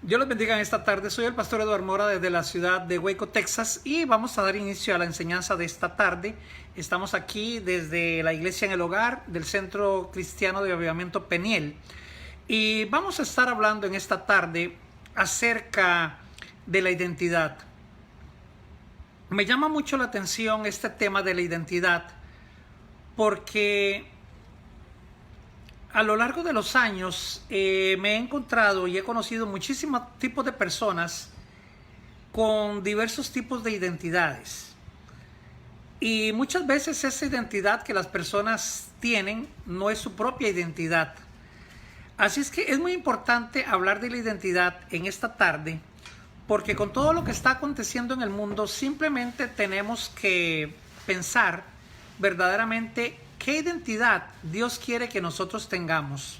Dios los bendiga en esta tarde. Soy el pastor Eduardo Mora desde la ciudad de Waco, Texas, y vamos a dar inicio a la enseñanza de esta tarde. Estamos aquí desde la iglesia en el hogar del Centro Cristiano de Avivamiento Peniel, y vamos a estar hablando en esta tarde acerca de la identidad. Me llama mucho la atención este tema de la identidad porque a lo largo de los años me he encontrado y he conocido muchísimos tipos de personas con diversos tipos de identidades. Y muchas veces esa identidad que las personas tienen no es su propia identidad. Así es que es muy importante hablar de la identidad en esta tarde, porque con todo lo que está aconteciendo en el mundo, simplemente tenemos que pensar verdaderamente qué identidad Dios quiere que nosotros tengamos.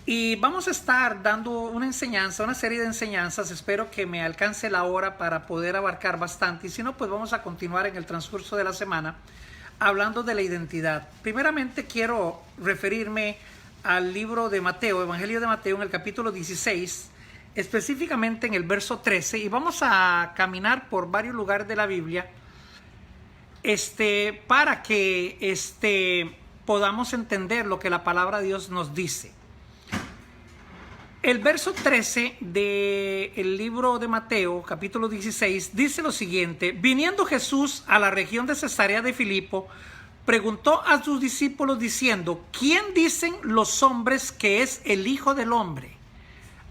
Y vamos a estar dando una serie de enseñanzas. Espero que me alcance la hora para poder abarcar bastante. Y si no, pues vamos a continuar en el transcurso de la semana hablando de la identidad. Primeramente quiero referirme al libro de Mateo, Evangelio de Mateo, en el capítulo 16, específicamente en el verso 13. Y vamos a caminar por varios lugares de la Biblia para que podamos entender lo que la palabra de Dios nos dice. El verso 13 del libro de Mateo, capítulo 16, dice lo siguiente: viniendo Jesús a la región de Cesarea de Filipo, preguntó a sus discípulos diciendo: ¿quién dicen los hombres que es el Hijo del Hombre?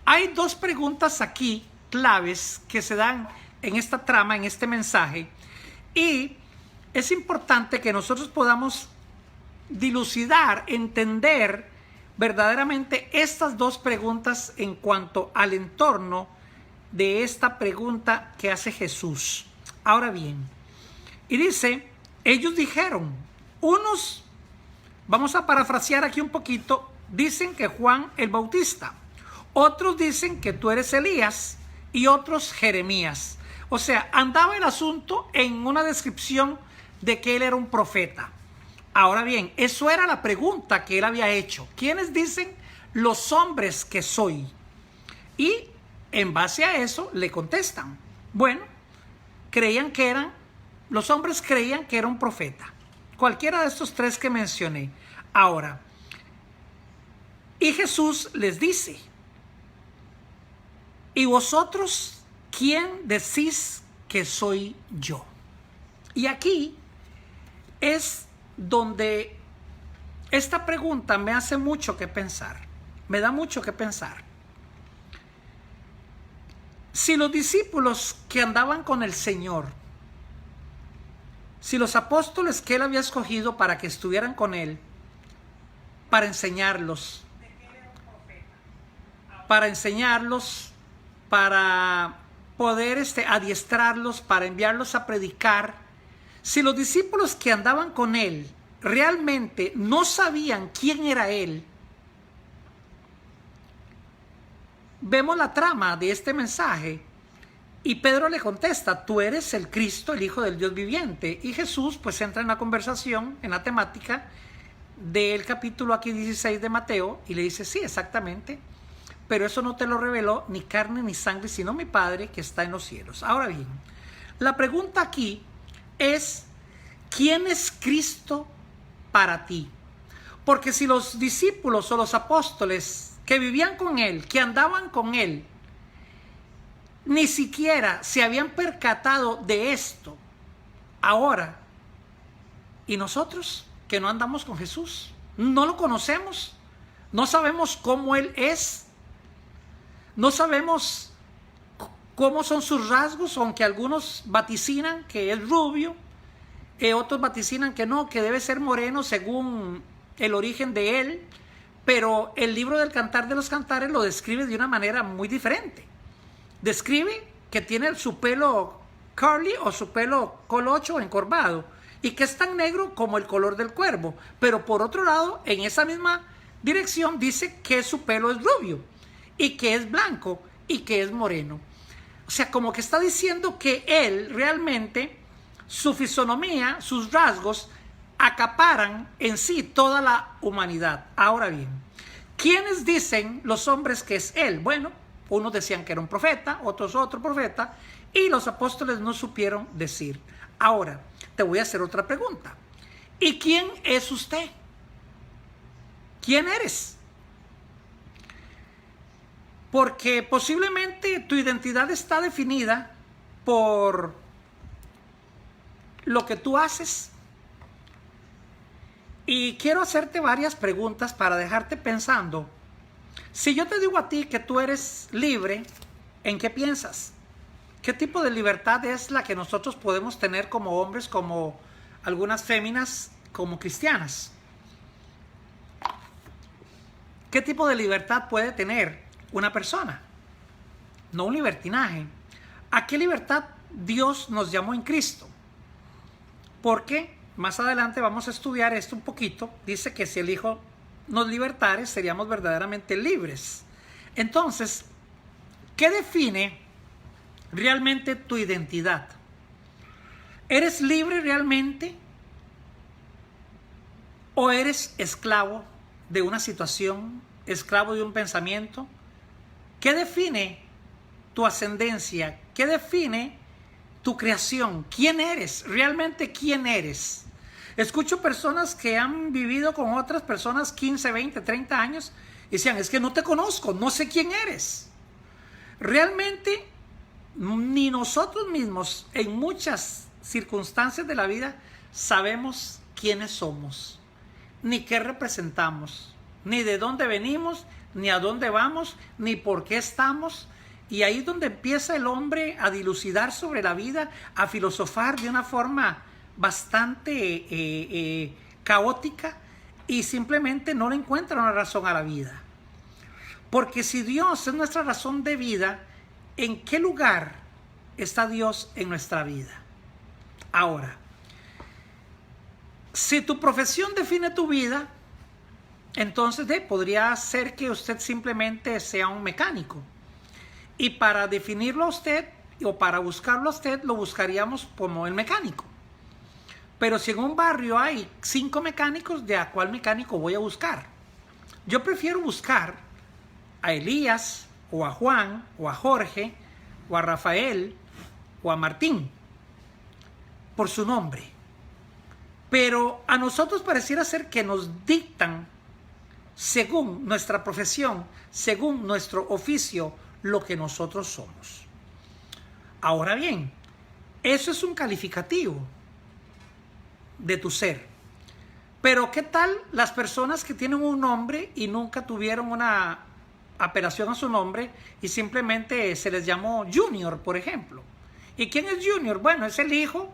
Hay dos preguntas aquí claves que se dan en esta trama, en este mensaje, y es importante que nosotros podamos dilucidar, entender verdaderamente estas dos preguntas en cuanto al entorno de esta pregunta que hace Jesús. Ahora bien, y dice, ellos dijeron, unos, vamos a parafrasear aquí un poquito, dicen que Juan el Bautista, otros dicen que tú eres Elías y otros Jeremías. O sea, andaba el asunto en una descripción de que él era un profeta. Ahora bien, eso era la pregunta que él había hecho. ¿Quiénes dicen los hombres que soy? Y en base a eso le contestan. Bueno, los hombres creían que era un profeta. Cualquiera de estos tres que mencioné. Ahora, y Jesús les dice, ¿y vosotros quién decís que soy yo? Y aquí es donde esta pregunta me hace mucho que pensar, me da mucho que pensar. Si los discípulos que andaban con el Señor, si los apóstoles que él había escogido para que estuvieran con él, para enseñarlos, para poder adiestrarlos, para enviarlos a predicar, si los discípulos que andaban con él realmente no sabían quién era él, vemos la trama de este mensaje y Pedro le contesta, tú eres el Cristo, el Hijo del Dios viviente. Y Jesús pues entra en la conversación, en la temática del capítulo aquí 16 de Mateo y le dice, sí, exactamente, pero eso no te lo reveló ni carne ni sangre, sino mi Padre que está en los cielos. Ahora bien, la pregunta aquí es, ¿quién es Cristo para ti? Porque si los discípulos o los apóstoles que vivían con él, que andaban con él, ni siquiera se habían percatado de esto, ahora, ¿y nosotros que no andamos con Jesús? No lo conocemos, no sabemos cómo él es, no sabemos cómo son sus rasgos, aunque algunos vaticinan que es rubio, otros vaticinan que no, que debe ser moreno según el origen de él, pero el libro del Cantar de los Cantares lo describe de una manera muy diferente. Describe que tiene su pelo curly o su pelo colocho o encorvado y que es tan negro como el color del cuervo, pero por otro lado, en esa misma dirección dice que su pelo es rubio y que es blanco y que es moreno. O sea, como que está diciendo que él realmente, su fisonomía, sus rasgos, acaparan en sí toda la humanidad. Ahora bien, ¿quiénes dicen los hombres que es él? Bueno, Unos decían que era un profeta, otros otro profeta, y los apóstoles no supieron decir. Ahora, te voy a hacer otra pregunta. ¿Y quién es usted? ¿Quién eres? Porque posiblemente tu identidad está definida por lo que tú haces. Y quiero hacerte varias preguntas para dejarte pensando. Si yo te digo a ti que tú eres libre, ¿en qué piensas? ¿Qué tipo de libertad es la que nosotros podemos tener como hombres, como algunas féminas, como cristianas? ¿Qué tipo de libertad puede tener una persona? No un libertinaje. ¿A qué libertad Dios nos llamó en Cristo? Porque más adelante vamos a estudiar esto un poquito. Dice que si el Hijo nos libertare, seríamos verdaderamente libres. Entonces, ¿qué define realmente tu identidad? ¿Eres libre realmente? ¿O eres esclavo de una situación, esclavo de un pensamiento? ¿Qué define tu ascendencia? ¿Qué define tu creación? ¿Quién eres? ¿Realmente quién eres? Escucho personas que han vivido con otras personas 15, 20, 30 años y decían, es que no te conozco, no sé quién eres. Realmente ni nosotros mismos en muchas circunstancias de la vida sabemos quiénes somos, ni qué representamos, ni de dónde venimos, ni a dónde vamos, ni por qué estamos. Y ahí es donde empieza el hombre a dilucidar sobre la vida, a filosofar de una forma bastante caótica y simplemente no le encuentra una razón a la vida. Porque si Dios es nuestra razón de vida, ¿en qué lugar está Dios en nuestra vida? Ahora, si tu profesión define tu vida, entonces podría ser que usted simplemente sea un mecánico. Y para definirlo a usted o para buscarlo a usted, lo buscaríamos como el mecánico. Pero si en un barrio hay 5 mecánicos, ¿de a cuál mecánico voy a buscar? Yo prefiero buscar a Elías, o a Juan, o a Jorge, o a Rafael, o a Martín, por su nombre. Pero a nosotros pareciera ser que nos dictan, según nuestra profesión, según nuestro oficio, lo que nosotros somos. Ahora bien, eso es un calificativo de tu ser. Pero ¿qué tal las personas que tienen un nombre y nunca tuvieron una apelación a su nombre y simplemente se les llamó Junior, por ejemplo? ¿Y quién es Junior? Bueno, es el hijo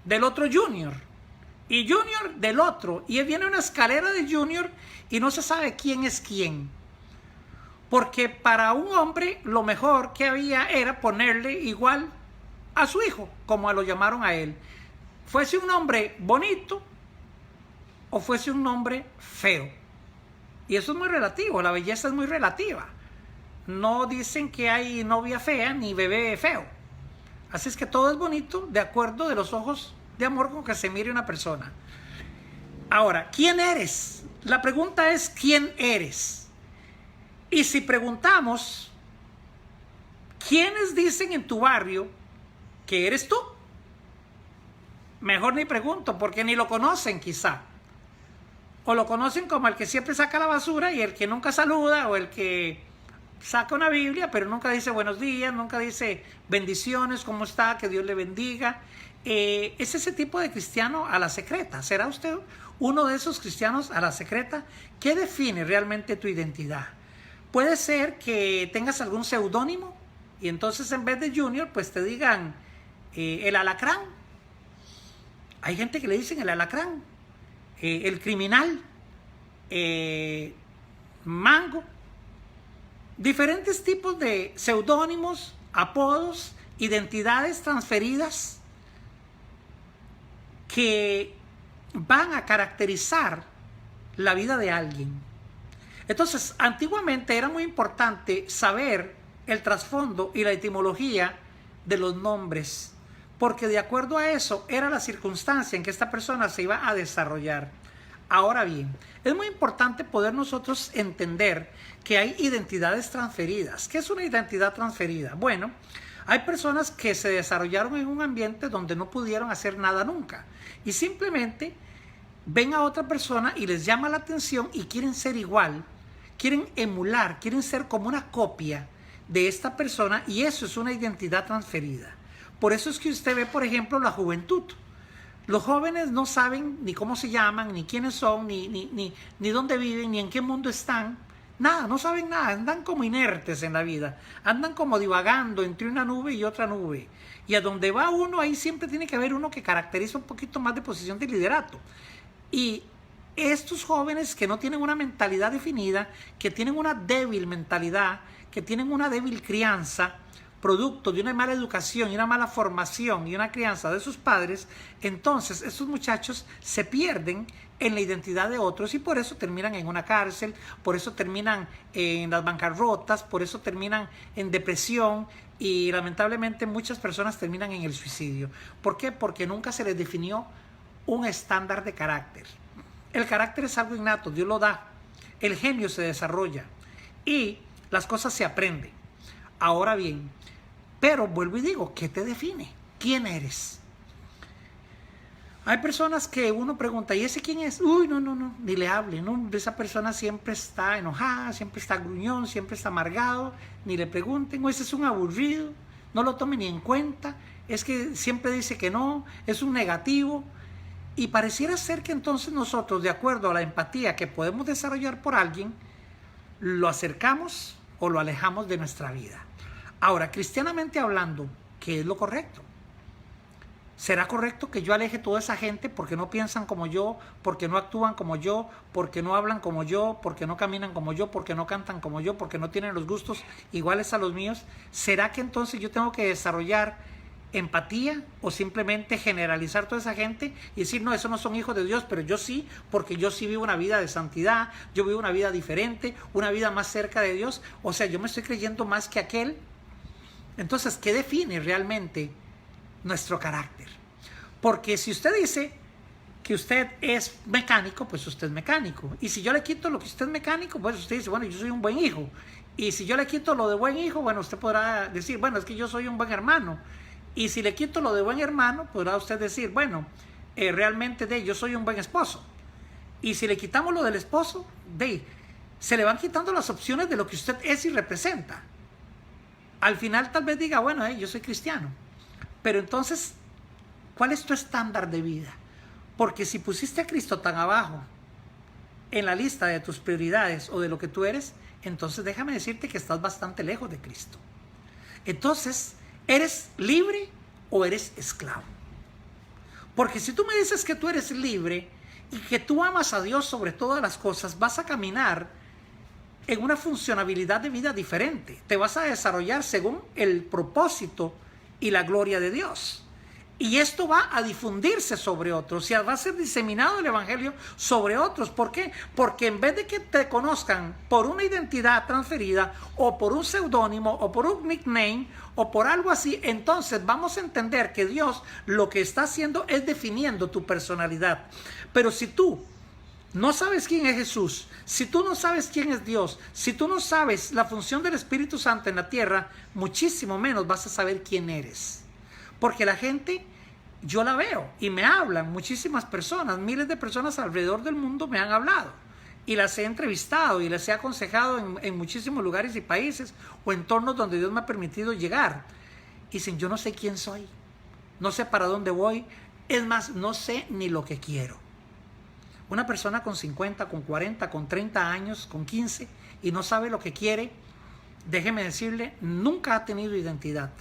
del otro Junior y Junior del otro, y viene una escalera de Junior y no se sabe quién es quién. Porque para un hombre lo mejor que había era ponerle igual a su hijo, como lo llamaron a él. Fuese un nombre bonito o fuese un nombre feo. Y eso es muy relativo, la belleza es muy relativa. No dicen que hay novia fea ni bebé feo. Así es que todo es bonito de acuerdo de los ojos de amor con que se mire una persona. Ahora, ¿quién eres? La pregunta es ¿quién eres? Y si preguntamos, ¿quiénes dicen en tu barrio que eres tú? Mejor ni pregunto, porque ni lo conocen quizá. O lo conocen como el que siempre saca la basura y el que nunca saluda, o el que saca una Biblia pero nunca dice buenos días, nunca dice bendiciones, ¿cómo está? Que Dios le bendiga. Es ese tipo de cristiano a la secreta. ¿Será usted uno de esos cristianos a la secreta? ¿Qué define realmente tu identidad? Puede ser que tengas algún seudónimo y entonces en vez de Junior pues te digan el alacrán. Hay gente que le dicen el alacrán, el criminal, Mango. Diferentes tipos de seudónimos, apodos, identidades transferidas que van a caracterizar la vida de alguien. Entonces, antiguamente era muy importante saber el trasfondo y la etimología de los nombres, porque de acuerdo a eso era la circunstancia en que esta persona se iba a desarrollar. Ahora bien, es muy importante poder nosotros entender que hay identidades transferidas. ¿Qué es una identidad transferida? Bueno, hay personas que se desarrollaron en un ambiente donde no pudieron hacer nada nunca y simplemente ven a otra persona y les llama la atención y quieren ser igual, quieren emular, quieren ser como una copia de esta persona, y eso es una identidad transferida. Por eso es que usted ve, por ejemplo, la juventud. Los jóvenes no saben ni cómo se llaman, ni quiénes son, ni dónde viven, ni en qué mundo están. Nada, no saben nada, andan como inertes en la vida, andan como divagando entre una nube y otra nube. Y a donde va uno, ahí siempre tiene que haber uno que caracteriza un poquito más de posición de liderato. Y estos jóvenes que no tienen una mentalidad definida, que tienen una débil mentalidad, que tienen una débil crianza, producto de una mala educación y una mala formación y una crianza de sus padres, entonces estos muchachos se pierden en la identidad de otros y por eso terminan en una cárcel, por eso terminan en las bancarrotas, por eso terminan en depresión y lamentablemente muchas personas terminan en el suicidio. ¿Por qué? Porque nunca se les definió un estándar de carácter. El carácter es algo innato, Dios lo da. El genio se desarrolla y las cosas se aprenden. Ahora bien, pero vuelvo y digo, ¿qué te define? ¿Quién eres? Hay personas que uno pregunta, ¿y ese quién es? Uy, no, ni le hable, ¿no? Esa persona siempre está enojada, siempre está gruñón, siempre está amargado, ni le pregunten, o ese es un aburrido, no lo tome ni en cuenta, es que siempre dice que no, es un negativo. Y pareciera ser que entonces nosotros, de acuerdo a la empatía que podemos desarrollar por alguien, lo acercamos o lo alejamos de nuestra vida. Ahora, cristianamente hablando, ¿qué es lo correcto? ¿Será correcto que yo aleje toda esa gente porque no piensan como yo, porque no actúan como yo, porque no hablan como yo, porque no caminan como yo, porque no cantan como yo, porque no tienen los gustos iguales a los míos? ¿Será que entonces yo tengo que desarrollar empatía o simplemente generalizar toda esa gente y decir, no, esos no son hijos de Dios, pero yo sí, porque yo sí vivo una vida de santidad, yo vivo una vida diferente, una vida más cerca de Dios? O sea, yo me estoy creyendo más que aquel. Entonces, ¿qué define realmente nuestro carácter? Porque si usted dice que usted es mecánico, pues usted es mecánico. Y si yo le quito lo que usted es mecánico, pues usted dice, bueno, yo soy un buen hijo. Y si yo le quito lo de buen hijo, bueno, usted podrá decir, bueno, es que yo soy un buen hermano. Y si le quito lo de buen hermano, podrá usted decir, bueno, realmente yo soy un buen esposo. Y si le quitamos lo del esposo, se le van quitando las opciones de lo que usted es y representa. Al final tal vez diga, bueno, yo soy cristiano. Pero entonces, ¿cuál es tu estándar de vida? Porque si pusiste a Cristo tan abajo en la lista de tus prioridades o de lo que tú eres, entonces déjame decirte que estás bastante lejos de Cristo. Entonces, ¿eres libre o eres esclavo? Porque si tú me dices que tú eres libre y que tú amas a Dios sobre todas las cosas, vas a caminar en una funcionabilidad de vida diferente. Te vas a desarrollar según el propósito y la gloria de Dios. Y esto va a difundirse sobre otros, y va a ser diseminado el evangelio sobre otros. ¿Por qué? Porque en vez de que te conozcan por una identidad transferida, o por un seudónimo, o por un nickname, o por algo así, entonces vamos a entender que Dios lo que está haciendo es definiendo tu personalidad. Pero si tú no sabes quién es Jesús, si tú no sabes quién es Dios, si tú no sabes la función del Espíritu Santo en la tierra, muchísimo menos vas a saber quién eres. Porque la gente, yo la veo y me hablan muchísimas personas, miles de personas alrededor del mundo me han hablado y las he entrevistado y las he aconsejado en muchísimos lugares y países o entornos donde Dios me ha permitido llegar. Y dicen, yo no sé quién soy, no sé para dónde voy, es más, no sé ni lo que quiero. Una persona con 50, con 40, con 30 años, con 15 y no sabe lo que quiere, déjeme decirle, nunca ha tenido identidad.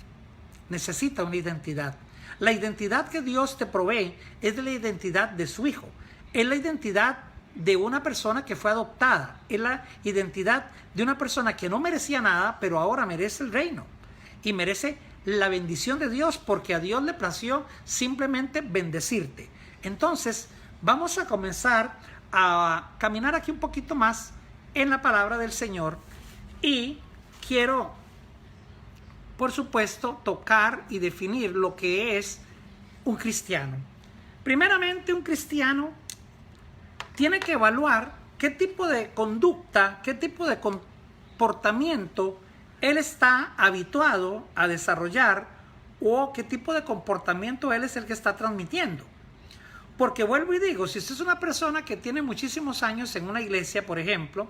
Necesita una identidad. La identidad que Dios te provee es de la identidad de su Hijo. Es la identidad de una persona que fue adoptada. Es la identidad de una persona que no merecía nada, pero ahora merece el reino. Y merece la bendición de Dios porque a Dios le plació simplemente bendecirte. Entonces, vamos a comenzar a caminar aquí un poquito más en la palabra del Señor y quiero, por supuesto, tocar y definir lo que es un cristiano. Primeramente, un cristiano tiene que evaluar qué tipo de conducta, qué tipo de comportamiento él está habituado a desarrollar o qué tipo de comportamiento él es el que está transmitiendo. Porque vuelvo y digo, si usted es una persona que tiene muchísimos años en una iglesia, por ejemplo,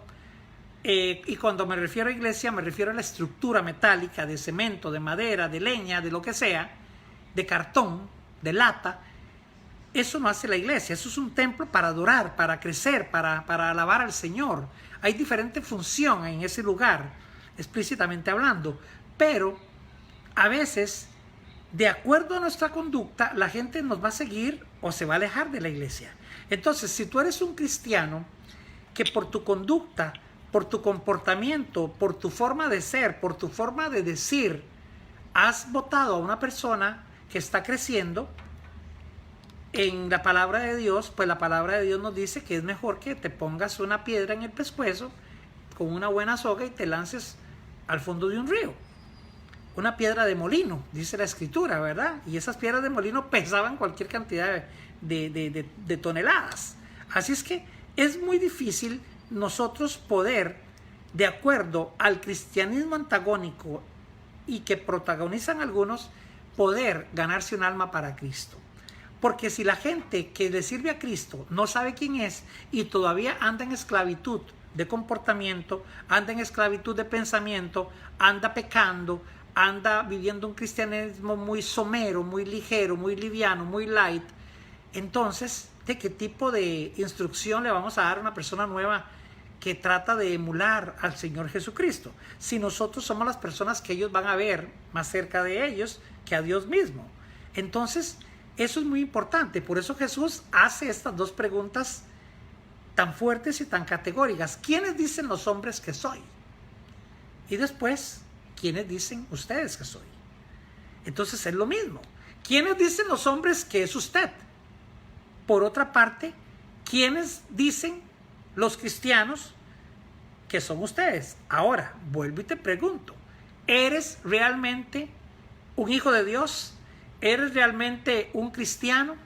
y cuando me refiero a iglesia me refiero a la estructura metálica de cemento, de madera, de leña, de lo que sea, de cartón, de lata, eso no hace la iglesia. Eso es un templo para adorar, para crecer, para alabar al Señor. Hay diferente función en ese lugar, explícitamente hablando, pero a veces, de acuerdo a nuestra conducta, la gente nos va a seguir o se va a alejar de la iglesia. Entonces, si tú eres un cristiano que por tu conducta, por tu comportamiento, por tu forma de ser, por tu forma de decir, has votado a una persona que está creciendo en la palabra de Dios, pues la palabra de Dios nos dice que es mejor que te pongas una piedra en el pescuezo con una buena soga y te lances al fondo de un río. Una piedra de molino, dice la escritura, ¿verdad? Y esas piedras de molino pesaban cualquier cantidad de toneladas. Así es que es muy difícil nosotros poder, de acuerdo al cristianismo antagónico y que protagonizan algunos, poder ganarse un alma para Cristo. Porque si la gente que le sirve a Cristo no sabe quién es y todavía anda en esclavitud de comportamiento, anda en esclavitud de pensamiento, anda pecando, anda viviendo un cristianismo muy somero, muy ligero, muy liviano, muy light, entonces, ¿de qué tipo de instrucción le vamos a dar a una persona nueva que trata de emular al Señor Jesucristo? Si nosotros somos las personas que ellos van a ver más cerca de ellos que a Dios mismo. Entonces, eso es muy importante. Por eso Jesús hace estas dos preguntas tan fuertes y tan categóricas. ¿Quiénes dicen los hombres que soy? Y después, ¿quiénes dicen ustedes que soy? Entonces es lo mismo. ¿Quiénes dicen los hombres que es usted? Por otra parte, ¿quiénes dicen los cristianos que son ustedes? Ahora, vuelvo y te pregunto, ¿eres realmente un hijo de Dios? ¿Eres realmente un cristiano?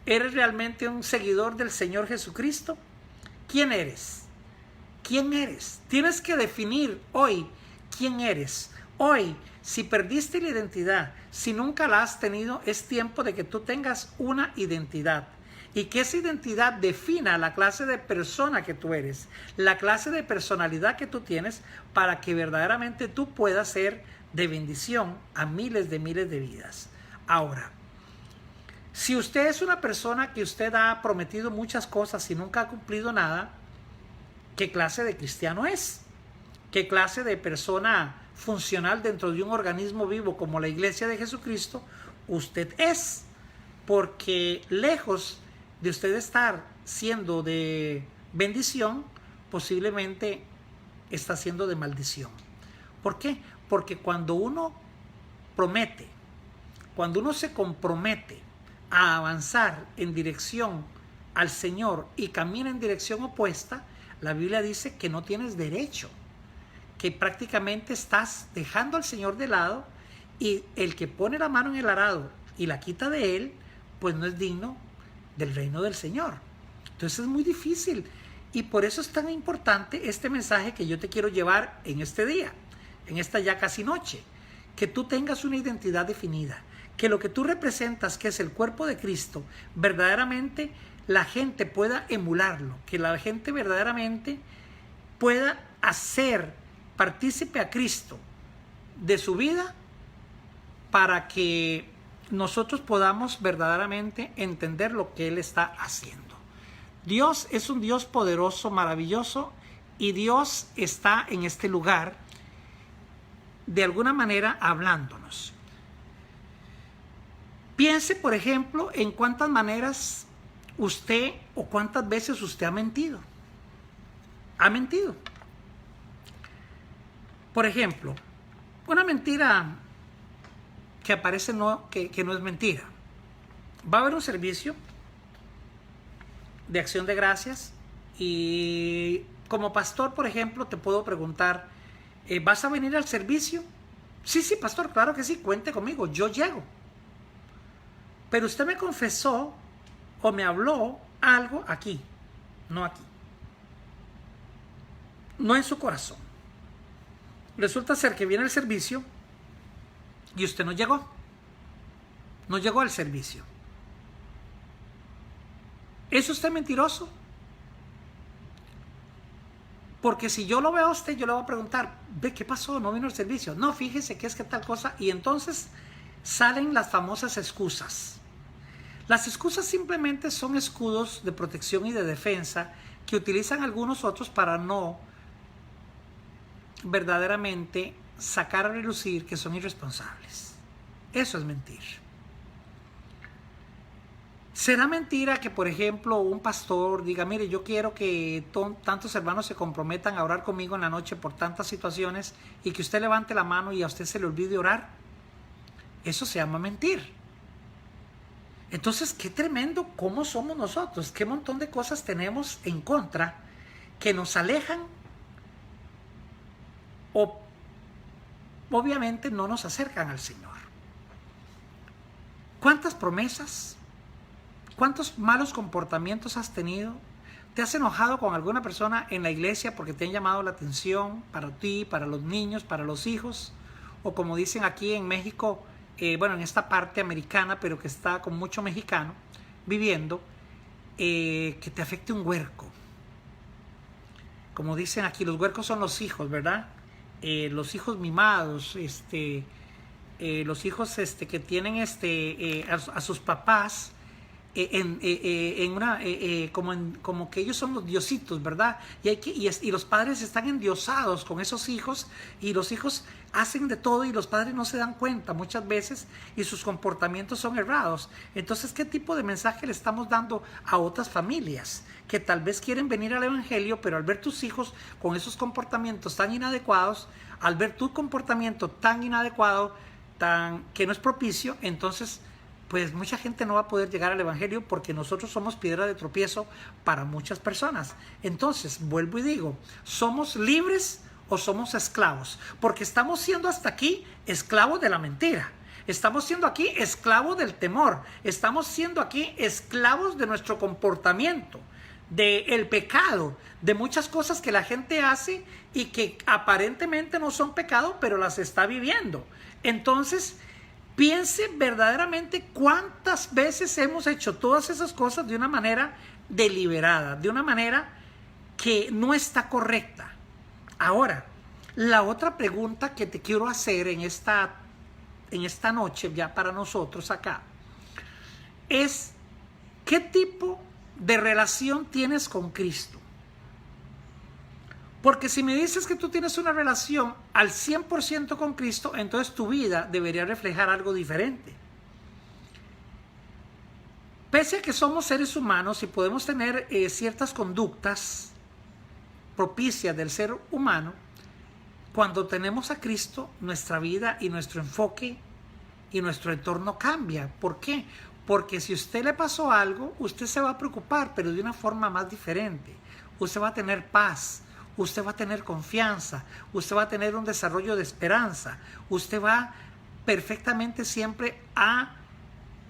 ¿Eres realmente un seguidor del Señor Jesucristo? ¿Quién eres? ¿Quién eres? Tienes que definir hoy quién eres. Hoy, si perdiste la identidad, si nunca la has tenido, es tiempo de que tú tengas una identidad. Y que esa identidad defina la clase de persona que tú eres, la clase de personalidad que tú tienes, para que verdaderamente tú puedas ser de bendición a miles de vidas. Ahora, si usted es una persona que usted ha prometido muchas cosas y nunca ha cumplido nada, ¿qué clase de cristiano es? ¿Qué clase de persona funcional dentro de un organismo vivo como la Iglesia de Jesucristo usted es? Porque lejos de usted estar siendo de bendición, posiblemente está siendo de maldición. ¿Por qué? Porque cuando uno promete, cuando uno se compromete a avanzar en dirección al Señor y camina en dirección opuesta, la Biblia dice que no tienes derecho, que prácticamente estás dejando al Señor de lado, y el que pone la mano en el arado y la quita de él, pues no es digno del reino del Señor. Entonces es muy difícil, y por eso es tan importante este mensaje que yo te quiero llevar en este día, en esta ya casi noche, que tú tengas una identidad definida, que lo que tú representas, que es el cuerpo de Cristo, verdaderamente la gente pueda emularlo, que la gente verdaderamente pueda hacer partícipe a Cristo de su vida, para que nosotros podamos verdaderamente entender lo que Él está haciendo. Dios es un Dios poderoso, maravilloso, y Dios está en este lugar de alguna manera hablándonos. Piense, por ejemplo, en cuántas maneras usted o cuántas veces usted ha mentido. Ha mentido. Por ejemplo, una mentira que aparece que no es mentira. Va a haber un servicio de acción de gracias y como pastor, por ejemplo, te puedo preguntar, ¿vas a venir al servicio? Sí, pastor, claro que sí, cuente conmigo, yo llego. Pero usted me confesó o me habló algo aquí. no aquí, no en su corazón. Resulta ser que viene el servicio y usted no llegó al servicio. ¿Es usted mentiroso? Porque si yo lo veo a usted, yo le voy a preguntar, ¿ve qué pasó? ¿No vino al servicio? No, fíjese que es que tal cosa. Y entonces salen las famosas excusas. Las excusas simplemente son escudos de protección y de defensa que utilizan algunos otros para no verdaderamente sacar a relucir que son irresponsables. Eso es mentir. ¿Será mentira que, por ejemplo, un pastor diga, mire, yo quiero que tantos hermanos se comprometan a orar conmigo en la noche por tantas situaciones y que usted levante la mano y a usted se le olvide orar? Eso se llama mentir. Entonces, qué tremendo cómo somos nosotros, qué montón de cosas tenemos en contra que nos alejan o obviamente no nos acercan al Señor. ¿Cuántas promesas? ¿Cuántos malos comportamientos has tenido? ¿Te has enojado con alguna persona en la iglesia porque te han llamado la atención para ti, para los niños, para los hijos? O como dicen aquí en México, en esta parte americana, pero que está con mucho mexicano viviendo, que te afecte un huerco. Como dicen aquí, los huercos son los hijos, ¿verdad? Los hijos mimados, los hijos que tienen a sus papás como que ellos son los diositos, ¿verdad? Y los padres están endiosados con esos hijos y los hijos hacen de todo y los padres no se dan cuenta muchas veces y sus comportamientos son errados. Entonces, ¿qué tipo de mensaje le estamos dando a otras familias que tal vez quieren venir al evangelio, pero al ver tus hijos con esos comportamientos tan inadecuados, al ver tu comportamiento tan inadecuado, que no es propicio, entonces pues mucha gente no va a poder llegar al evangelio porque nosotros somos piedra de tropiezo para muchas personas? Entonces, vuelvo y digo, ¿somos libres o somos esclavos? Porque estamos siendo hasta aquí esclavos de la mentira. Estamos siendo aquí esclavos del temor. Estamos siendo aquí esclavos de nuestro comportamiento, del pecado, de muchas cosas que la gente hace y que aparentemente no son pecado, pero las está viviendo. Entonces, piense verdaderamente cuántas veces hemos hecho todas esas cosas de una manera deliberada, de una manera que no está correcta. Ahora, la otra pregunta que te quiero hacer en esta noche, ya para nosotros acá, es ¿qué tipo de relación tienes con Cristo? Porque si me dices que tú tienes una relación al 100% con Cristo, entonces tu vida debería reflejar algo diferente. Pese a que somos seres humanos y podemos tener ciertas conductas propicias del ser humano, cuando tenemos a Cristo, nuestra vida y nuestro enfoque y nuestro entorno cambia. ¿Por qué? Porque si a usted le pasó algo, usted se va a preocupar, pero de una forma más diferente. Usted va a tener paz. Usted va a tener confianza, usted va a tener un desarrollo de esperanza, usted va perfectamente siempre a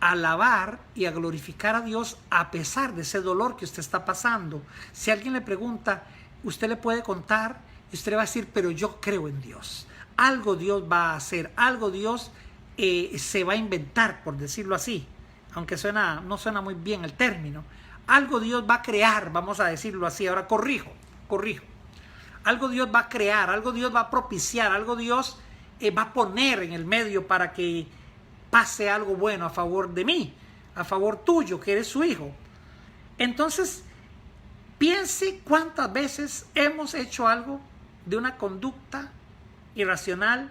alabar y a glorificar a Dios a pesar de ese dolor que usted está pasando. Si alguien le pregunta, usted le puede contar y usted le va a decir, pero yo creo en Dios. Algo Dios va a hacer, algo Dios se va a inventar, por decirlo así, aunque no suena muy bien el término. Algo Dios va a crear, vamos a decirlo así. Ahora corrijo. Algo Dios va a crear, algo Dios va a propiciar, algo Dios va a poner en el medio para que pase algo bueno a favor de mí, a favor tuyo, que eres su hijo. Entonces, piense cuántas veces hemos hecho algo de una conducta irracional,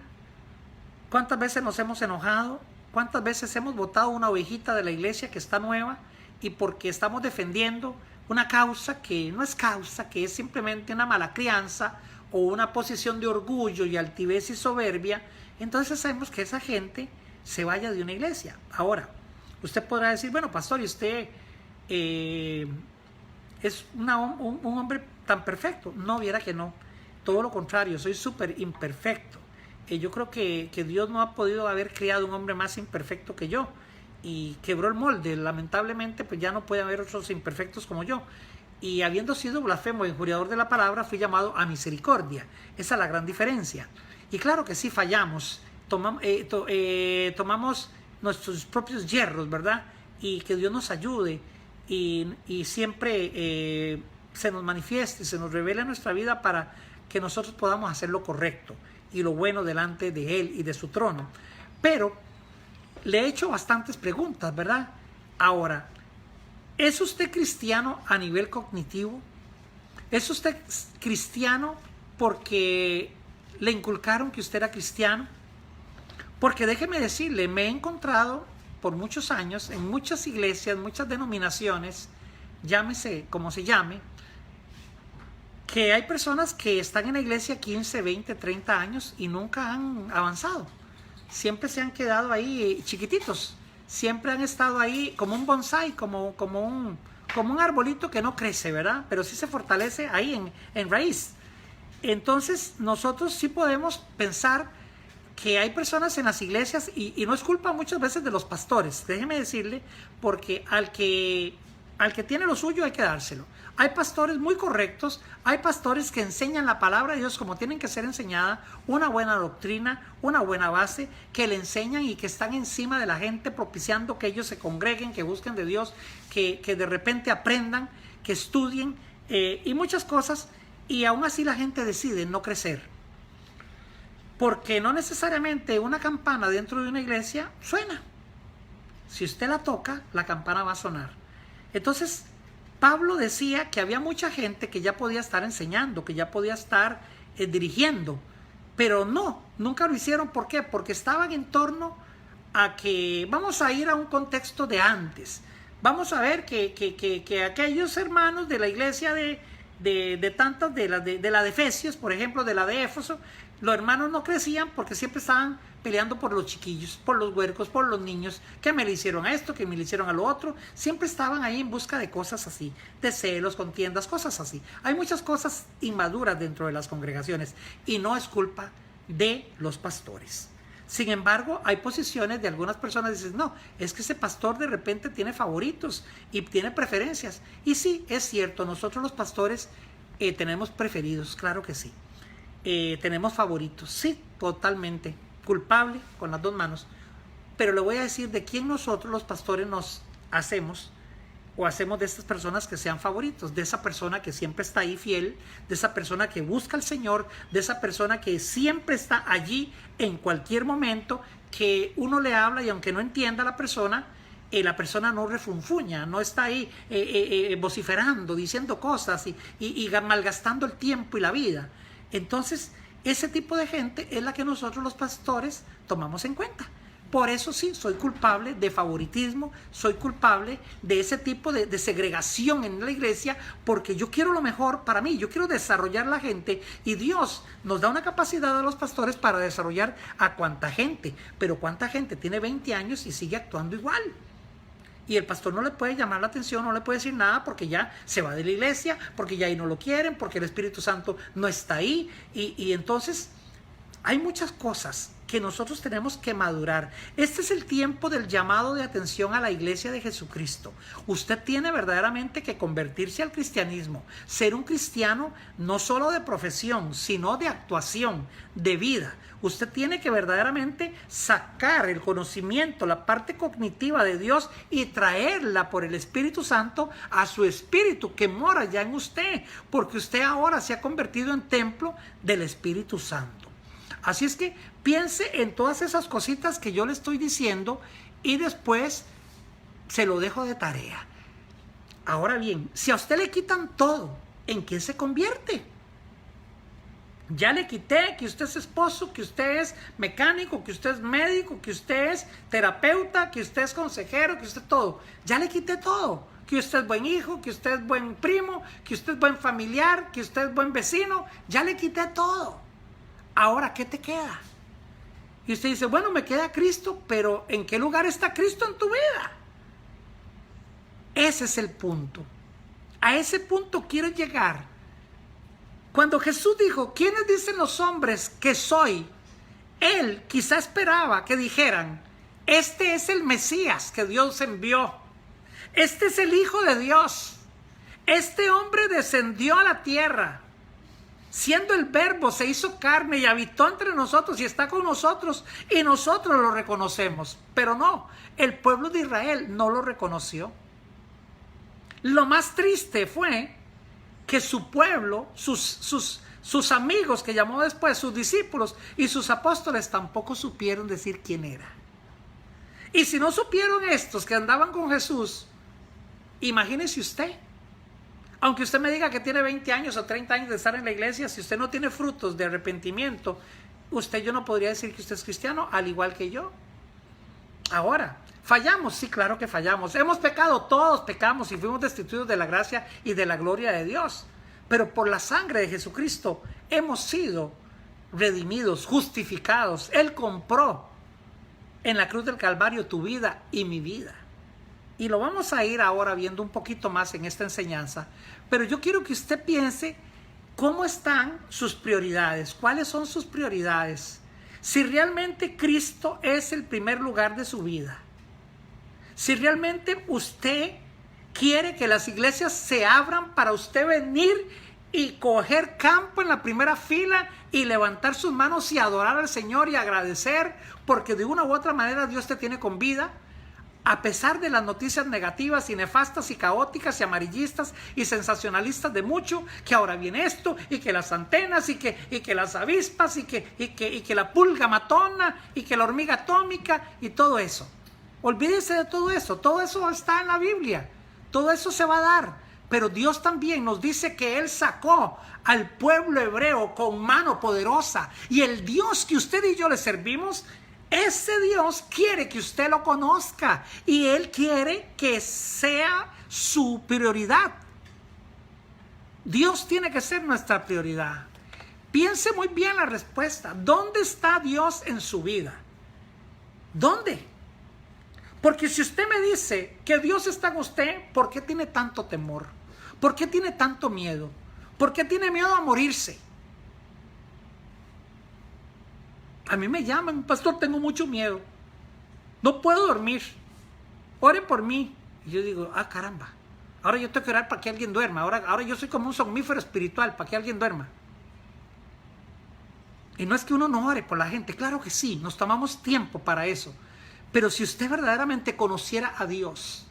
cuántas veces nos hemos enojado, cuántas veces hemos botado una ovejita de la iglesia que está nueva y porque estamos defendiendo una causa que no es causa, que es simplemente una mala crianza o una posición de orgullo y altivez y soberbia, entonces sabemos que esa gente se vaya de una iglesia. Ahora, usted podrá decir, bueno, pastor, ¿y usted es un hombre tan perfecto? No, viera que no. Todo lo contrario, soy súper imperfecto. Yo creo que Dios no ha podido haber creado un hombre más imperfecto que yo. Y quebró el molde. Lamentablemente, pues ya no puede haber otros imperfectos como yo. y habiendo sido blasfemo y injuriador de la palabra, fui llamado a misericordia. Esa es la gran diferencia. Y claro que sí fallamos, tomamos nuestros propios hierros, ¿verdad? Y que Dios nos ayude y siempre se nos manifieste, se nos revele en nuestra vida para que nosotros podamos hacer lo correcto y lo bueno delante de Él y de su trono. Pero le he hecho bastantes preguntas, ¿verdad? Ahora, ¿es usted cristiano a nivel cognitivo? ¿Es usted cristiano porque le inculcaron que usted era cristiano? Porque déjeme decirle, me he encontrado por muchos años en muchas iglesias, muchas denominaciones, llámese como se llame, que hay personas que están en la iglesia 15, 20, 30 años y nunca han avanzado. Siempre se han quedado ahí chiquititos. Siempre han estado ahí como un bonsái, como un arbolito que no crece, ¿verdad? Pero sí se fortalece ahí en raíz. Entonces nosotros sí podemos pensar que hay personas en las iglesias y no es culpa muchas veces de los pastores, déjeme decirle, porque al que tiene lo suyo hay que dárselo. Hay pastores muy correctos, hay pastores que enseñan la palabra de Dios como tienen que ser enseñada, una buena doctrina, una buena base, que le enseñan y que están encima de la gente propiciando que ellos se congreguen, que busquen de Dios, que de repente aprendan, que estudien y muchas cosas, y aún así la gente decide no crecer. Porque no necesariamente una campana dentro de una iglesia suena. Si usted la toca, la campana va a sonar. Entonces, Pablo decía que había mucha gente que ya podía estar enseñando, que ya podía estar dirigiendo, pero nunca lo hicieron. ¿Por qué? Porque estaban en torno a que vamos a ir a un contexto de antes. Vamos a ver que aquellos hermanos de la iglesia de tantas, de la de Efesios, por ejemplo, de la de Éfeso, los hermanos no crecían porque siempre estaban peleando por los chiquillos, por los huercos, por los niños, que me le hicieron a esto, que me le hicieron a lo otro. Siempre estaban ahí en busca de cosas así, de celos, contiendas, cosas así. Hay muchas cosas inmaduras dentro de las congregaciones y no es culpa de los pastores. Sin embargo, hay posiciones de algunas personas que dicen, no, es que ese pastor de repente tiene favoritos y tiene preferencias. Y sí, es cierto, nosotros los pastores tenemos preferidos, claro que sí. Tenemos favoritos, sí, totalmente, culpable con las dos manos. Pero le voy a decir de quién nosotros los pastores nos hacemos o hacemos de estas personas que sean favoritos, de esa persona que siempre está ahí fiel, de esa persona que busca al Señor, de esa persona que siempre está allí en cualquier momento, que uno le habla y aunque no entienda a la persona no refunfuña, no está ahí vociferando, diciendo cosas y malgastando el tiempo y la vida. Entonces, ese tipo de gente es la que nosotros los pastores tomamos en cuenta. Por eso sí, soy culpable de favoritismo, soy culpable de ese tipo de segregación en la iglesia, porque yo quiero lo mejor para mí, yo quiero desarrollar la gente y Dios nos da una capacidad a los pastores para desarrollar a cuánta gente, pero cuánta gente tiene 20 años y sigue actuando igual. Y el pastor no le puede llamar la atención, no le puede decir nada porque ya se va de la iglesia, porque ya ahí no lo quieren, porque el Espíritu Santo no está ahí. Y entonces hay muchas cosas que nosotros tenemos que madurar. Este es el tiempo del llamado de atención a la iglesia de Jesucristo. Usted tiene verdaderamente que convertirse al cristianismo, ser un cristiano no solo de profesión, sino de actuación, de vida. Usted tiene que verdaderamente sacar el conocimiento, la parte cognitiva de Dios y traerla por el Espíritu Santo a su espíritu que mora ya en usted, porque usted ahora se ha convertido en templo del Espíritu Santo. Así es que piense en todas esas cositas que yo le estoy diciendo y después se lo dejo de tarea. Ahora bien, si a usted le quitan todo, ¿en qué se convierte? Ya le quité que usted es esposo, que usted es mecánico, que usted es médico, que usted es terapeuta, que usted es consejero, que usted todo. Ya le quité todo. Que usted es buen hijo, que usted es buen primo, que usted es buen familiar, que usted es buen vecino. Ya le quité todo. Ahora, ¿qué te queda? Y usted dice, bueno, me queda Cristo, pero ¿en qué lugar está Cristo en tu vida? Ese es el punto. A ese punto quiero llegar. Cuando Jesús dijo, ¿quiénes dicen los hombres que soy? Él quizá esperaba que dijeran, este es el Mesías que Dios envió. Este es el Hijo de Dios. Este hombre descendió a la tierra, siendo el Verbo, se hizo carne y habitó entre nosotros y está con nosotros y nosotros lo reconocemos. Pero no, el pueblo de Israel no lo reconoció. Lo más triste fue que su pueblo, sus amigos que llamó después, sus discípulos y sus apóstoles tampoco supieron decir quién era. Y si no supieron estos que andaban con Jesús, imagínese usted. Aunque usted me diga que tiene 20 años o 30 años de estar en la iglesia, si usted no tiene frutos de arrepentimiento, yo no podría decir que usted es cristiano, al igual que yo. Ahora, ¿fallamos? Sí, claro que fallamos. Hemos pecado, todos pecamos y fuimos destituidos de la gracia y de la gloria de Dios. Pero por la sangre de Jesucristo hemos sido redimidos, justificados. Él compró en la cruz del Calvario tu vida y mi vida. Y lo vamos a ir ahora viendo un poquito más en esta enseñanza. Pero yo quiero que usted piense cómo están sus prioridades, cuáles son sus prioridades. Si realmente Cristo es el primer lugar de su vida. Si realmente usted quiere que las iglesias se abran para usted venir y coger campo en la primera fila y levantar sus manos y adorar al Señor y agradecer porque de una u otra manera Dios te tiene con vida. A pesar de las noticias negativas y nefastas y caóticas y amarillistas y sensacionalistas de mucho, que ahora viene esto y que las antenas y que las avispas y que la pulga matona y que la hormiga atómica y todo eso. Olvídese de todo eso está en la Biblia, todo eso se va a dar. Pero Dios también nos dice que Él sacó al pueblo hebreo con mano poderosa y el Dios que usted y yo le servimos, ese Dios quiere que usted lo conozca y Él quiere que sea su prioridad. Dios tiene que ser nuestra prioridad. Piense muy bien la respuesta. ¿Dónde está Dios en su vida? ¿Dónde? Porque si usted me dice que Dios está en usted, ¿por qué tiene tanto temor? ¿Por qué tiene tanto miedo? ¿Por qué tiene miedo a morirse? A mí me llaman, pastor, tengo mucho miedo. No puedo dormir. Ore por mí. Y yo digo, caramba. Ahora yo tengo que orar para que alguien duerma. Ahora yo soy como un somnífero espiritual para que alguien duerma. Y no es que uno no ore por la gente. Claro que sí, nos tomamos tiempo para eso. Pero si usted verdaderamente conociera a Dios,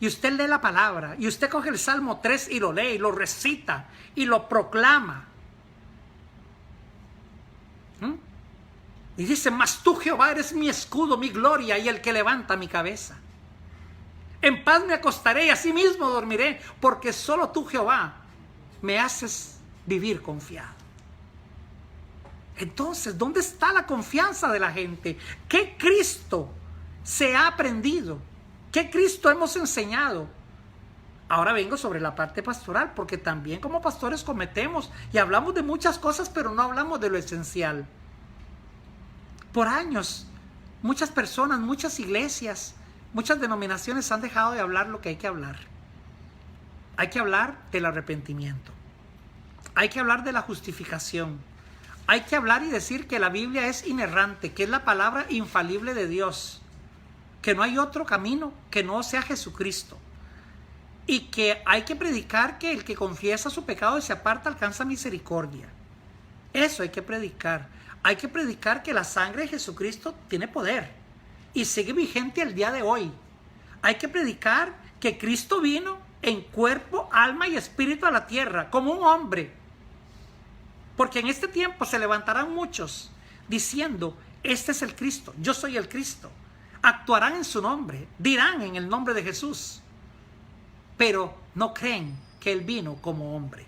y usted lee la palabra, y usted coge el Salmo 3 y lo lee, y lo recita, y lo proclama. Y dice, mas tú, Jehová, eres mi escudo, mi gloria y el que levanta mi cabeza. En paz me acostaré y asimismo dormiré, porque solo tú, Jehová, me haces vivir confiado. Entonces, ¿dónde está la confianza de la gente? ¿Qué Cristo se ha aprendido? ¿Qué Cristo hemos enseñado? Ahora vengo sobre la parte pastoral, porque también como pastores cometemos y hablamos de muchas cosas, pero no hablamos de lo esencial. Por años, muchas personas, muchas iglesias, muchas denominaciones han dejado de hablar lo que hay que hablar. Hay que hablar del arrepentimiento. Hay que hablar de la justificación. Hay que hablar y decir que la Biblia es inerrante, que es la palabra infalible de Dios, que no hay otro camino que no sea Jesucristo. Y que hay que predicar que el que confiesa su pecado y se aparta alcanza misericordia. Eso hay que predicar. Hay que predicar que la sangre de Jesucristo tiene poder y sigue vigente al día de hoy. Hay que predicar que Cristo vino en cuerpo, alma y espíritu a la tierra como un hombre. Porque en este tiempo se levantarán muchos diciendo, este es el Cristo, yo soy el Cristo. Actuarán en su nombre, dirán en el nombre de Jesús, pero no creen que Él vino como hombre.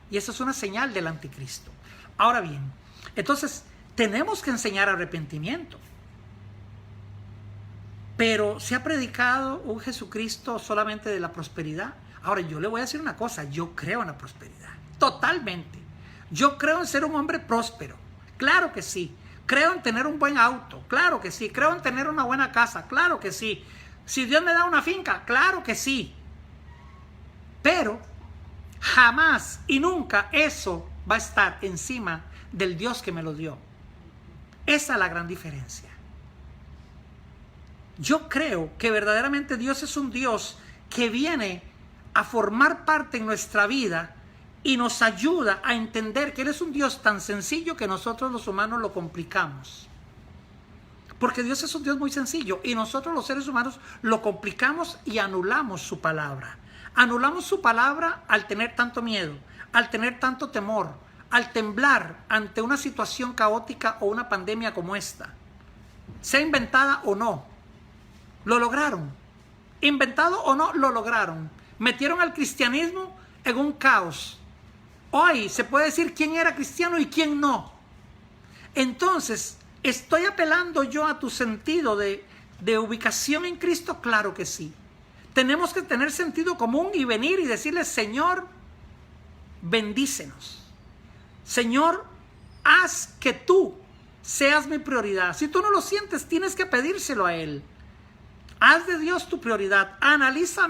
Y eso es una señal del anticristo. Ahora bien, entonces tenemos que enseñar arrepentimiento. Pero ¿se ha predicado un Jesucristo solamente de la prosperidad? Ahora yo le voy a decir una cosa, yo creo en la prosperidad, totalmente. Yo creo en ser un hombre próspero, claro que sí. Creo en tener un buen auto, claro que sí. Creo en tener una buena casa, claro que sí. Si Dios me da una finca, claro que sí. Pero jamás y nunca eso va a estar encima del Dios que me lo dio. Esa es la gran diferencia. Yo creo que verdaderamente Dios es un Dios que viene a formar parte en nuestra vida y nos ayuda a entender que Él es un Dios tan sencillo que nosotros los humanos lo complicamos. Porque Dios es un Dios muy sencillo y nosotros los seres humanos lo complicamos y anulamos su palabra. Anulamos su palabra al tener tanto miedo, al tener tanto temor, al temblar ante una situación caótica o una pandemia como esta. Sea inventada o no, lo lograron. Inventado o no, lo lograron. Metieron al cristianismo en un caos. Hoy se puede decir quién era cristiano y quién no. Entonces, ¿estoy apelando yo a tu sentido de ubicación en Cristo? Claro que sí. Tenemos que tener sentido común y venir y decirle: Señor, bendícenos. Señor, haz que tú seas mi prioridad. Si tú no lo sientes, tienes que pedírselo a Él. Haz de Dios tu prioridad. Analiza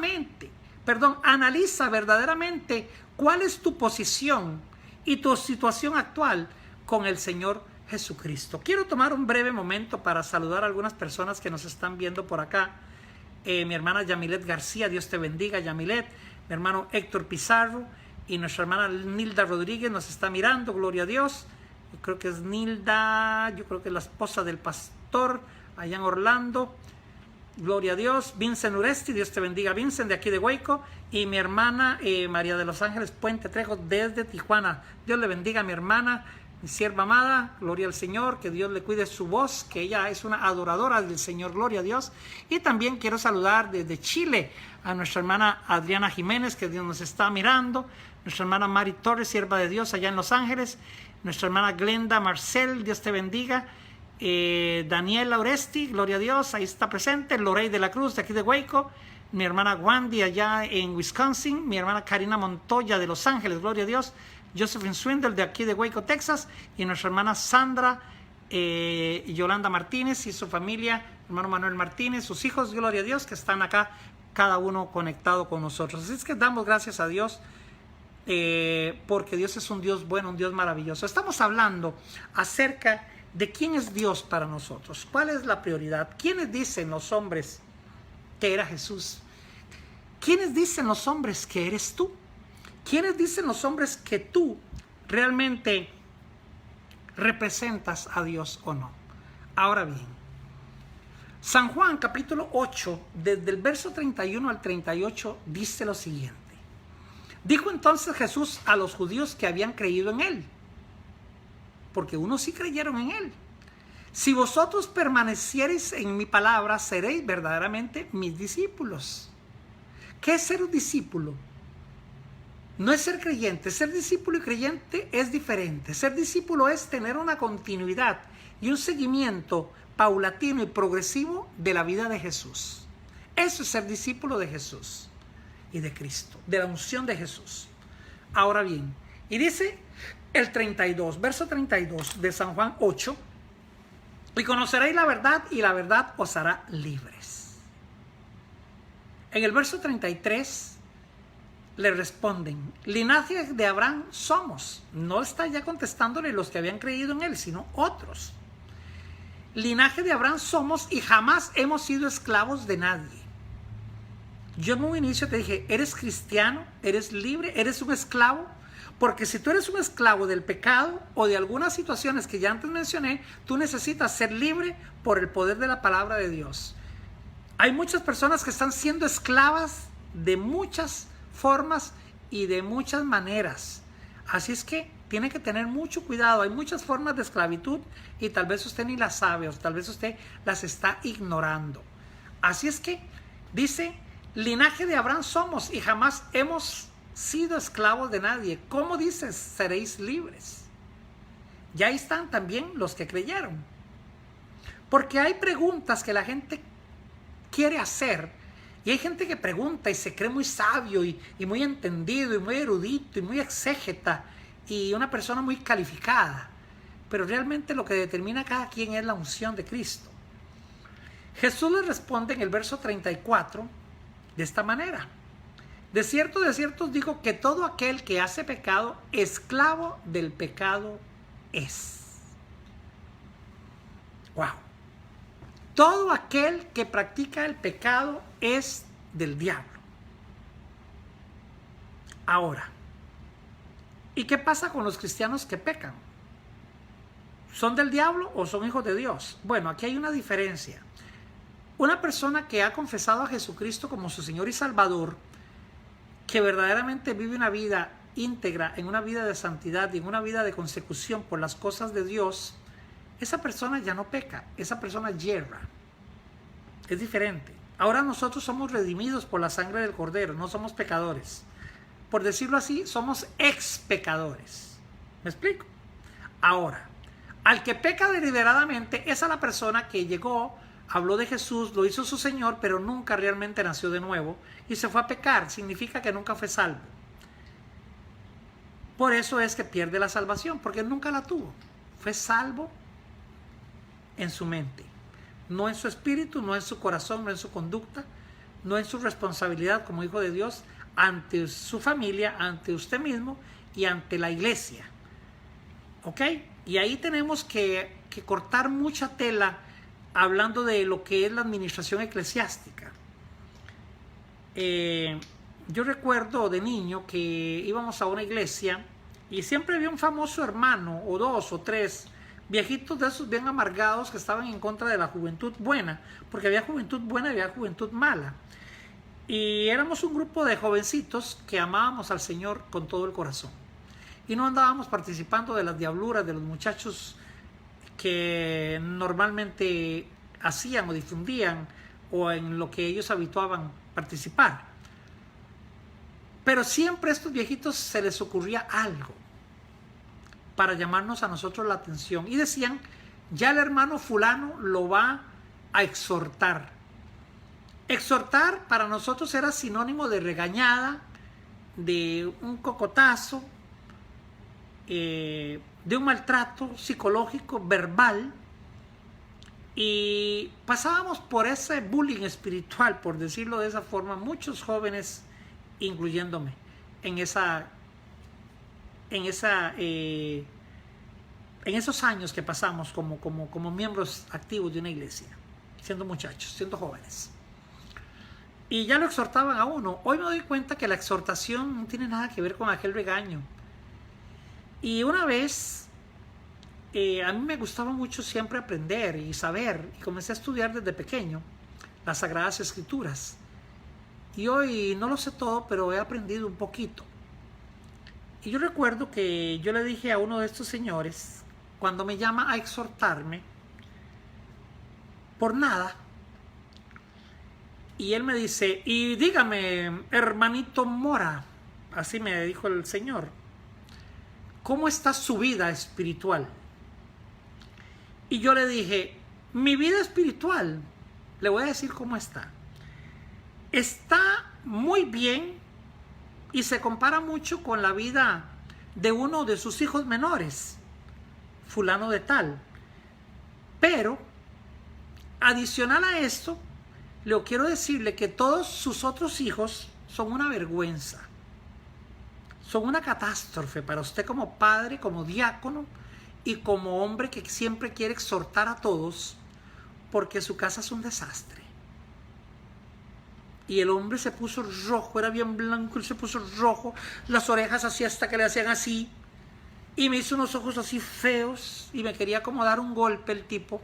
verdaderamente cuál es tu posición y tu situación actual con el Señor Jesucristo. Quiero tomar un breve momento para saludar a algunas personas que nos están viendo por acá. Mi hermana Yamilet García, Dios te bendiga, Yamilet. Mi hermano Héctor Pizarro y nuestra hermana Nilda Rodríguez nos está mirando, gloria a Dios. Yo creo que es Nilda, yo creo que es la esposa del pastor allá en Orlando. Gloria a Dios. Vincent Uresti, Dios te bendiga, Vincent, de aquí de Hueco. Y mi hermana María de los Ángeles Puente Trejo, desde Tijuana. Dios le bendiga a mi hermana, mi sierva amada, gloria al Señor, que Dios le cuide su voz, que ella es una adoradora del Señor, gloria a Dios. Y también quiero saludar desde Chile a nuestra hermana Adriana Jiménez, que Dios nos está mirando. Nuestra hermana Mari Torres, sierva de Dios, allá en Los Ángeles. Nuestra hermana Glenda Marcel, Dios te bendiga. Daniela Oresti, gloria a Dios, ahí está presente. Lorey de la Cruz, de aquí de Hueco. Mi hermana Wandy, allá en Wisconsin. Mi hermana Karina Montoya, de Los Ángeles, gloria a Dios. Josephine Swindle, de aquí de Hueco, Texas. Y nuestra hermana Sandra Yolanda Martínez y su familia. Hermano Manuel Martínez, sus hijos, gloria a Dios, que están acá, cada uno conectado con nosotros. Así es que damos gracias a Dios, porque Dios es un Dios bueno, un Dios maravilloso. Estamos hablando acerca de quién es Dios para nosotros, cuál es la prioridad, quiénes dicen los hombres que era Jesús, quiénes dicen los hombres que eres tú, quiénes dicen los hombres que tú realmente representas a Dios o no. Ahora bien, San Juan capítulo 8, desde el verso 31 al 38, dice lo siguiente: dijo entonces Jesús a los judíos que habían creído en Él, porque unos sí creyeron en Él: si vosotros permaneciereis en mi palabra, seréis verdaderamente mis discípulos. ¿Qué es ser un discípulo? No es ser creyente. Ser discípulo y creyente es diferente. Ser discípulo es tener una continuidad y un seguimiento paulatino y progresivo de la vida de Jesús. Eso es ser discípulo de Jesús y de Cristo, de la unción de Jesús. Ahora bien, y dice el 32, verso 32 de San Juan 8: y conoceréis la verdad, y la verdad os hará libres. En el verso 33 le responden: linaje de Abraham somos. No está ya contestándole los que habían creído en Él, sino otros. Linaje de Abraham somos y jamás hemos sido esclavos de nadie. Yo en un inicio te dije: eres cristiano, eres libre, eres un esclavo. Porque si tú eres un esclavo del pecado o de algunas situaciones que ya antes mencioné, tú necesitas ser libre por el poder de la palabra de Dios. Hay muchas personas que están siendo esclavas de muchas formas y de muchas maneras. Así es que tiene que tener mucho cuidado. Hay muchas formas de esclavitud y tal vez usted ni las sabe, o tal vez usted las está ignorando. Así es que dice: linaje de Abraham somos y jamás hemos sido esclavos de nadie. ¿Cómo dices seréis libres? Ya ahí están también los que creyeron. Porque hay preguntas que la gente quiere hacer, y hay gente que pregunta y se cree muy sabio y muy entendido y muy erudito y muy exégeta y una persona muy calificada, pero realmente lo que determina a cada quien es la unción de Cristo. Jesús le responde en el verso 34 de esta manera: de cierto os digo que todo aquel que hace pecado, esclavo del pecado es. Wow. Todo aquel que practica el pecado es del diablo. Ahora, ¿y qué pasa con los cristianos que pecan? ¿Son del diablo o son hijos de Dios? Bueno, aquí hay una diferencia. Una persona que ha confesado a Jesucristo como su Señor y Salvador, que verdaderamente vive una vida íntegra, en una vida de santidad y en una vida de consecución por las cosas de Dios, esa persona ya no peca, esa persona yerra. Es diferente. Ahora nosotros somos redimidos por la sangre del Cordero, no somos pecadores. Por decirlo así, somos ex pecadores. ¿Me explico? Ahora, al que peca deliberadamente es a la persona que llegó, habló de Jesús, lo hizo su Señor, pero nunca realmente nació de nuevo y se fue a pecar. Significa que nunca fue salvo. Por eso es que pierde la salvación, porque nunca la tuvo. Fue salvo en su mente, no en su espíritu, no en su corazón, no en su conducta, no en su responsabilidad como hijo de Dios ante su familia, ante usted mismo y ante la iglesia. ¿Ok? Y ahí tenemos que cortar mucha tela hablando de lo que es la administración eclesiástica. Yo recuerdo de niño que íbamos a una iglesia y siempre había un famoso hermano, o dos o tres, viejitos de esos bien amargados que estaban en contra de la juventud buena, porque había juventud buena y había juventud mala. Y éramos un grupo de jovencitos que amábamos al Señor con todo el corazón. Y no andábamos participando de las diabluras de los muchachos que normalmente hacían o difundían o en lo que ellos habituaban participar. Pero siempre a estos viejitos se les ocurría algo para llamarnos a nosotros la atención. Y decían, ya el hermano fulano lo va a exhortar. Exhortar para nosotros era sinónimo de regañada, de un cocotazo, de un maltrato psicológico, verbal. Y pasábamos por ese bullying espiritual, por decirlo de esa forma, muchos jóvenes, incluyéndome, en esos años que pasamos como miembros activos de una iglesia, siendo muchachos, siendo jóvenes. Y ya lo exhortaban a uno. Hoy me doy cuenta que la exhortación no tiene nada que ver con aquel regaño. Y una vez, a mí me gustaba mucho siempre aprender y saber, y comencé a estudiar desde pequeño las Sagradas Escrituras. Y hoy no lo sé todo, pero he aprendido un poquito. Y yo recuerdo que yo le dije a uno de estos señores, cuando me llama a exhortarme, por nada, y él me dice, y dígame, hermanito Mora, así me dijo el Señor, ¿cómo está su vida espiritual? Y yo le dije, mi vida espiritual, le voy a decir cómo está. Está muy bien y se compara mucho con la vida de uno de sus hijos menores, fulano de tal. Pero, adicional a esto, le quiero decirle que todos sus otros hijos son una vergüenza. Son una catástrofe para usted como padre, como diácono y como hombre que siempre quiere exhortar a todos, porque su casa es un desastre. Y el hombre se puso rojo, era bien blanco, él se puso rojo, las orejas así hasta que le hacían así, y me hizo unos ojos así feos, y me quería como dar un golpe el tipo.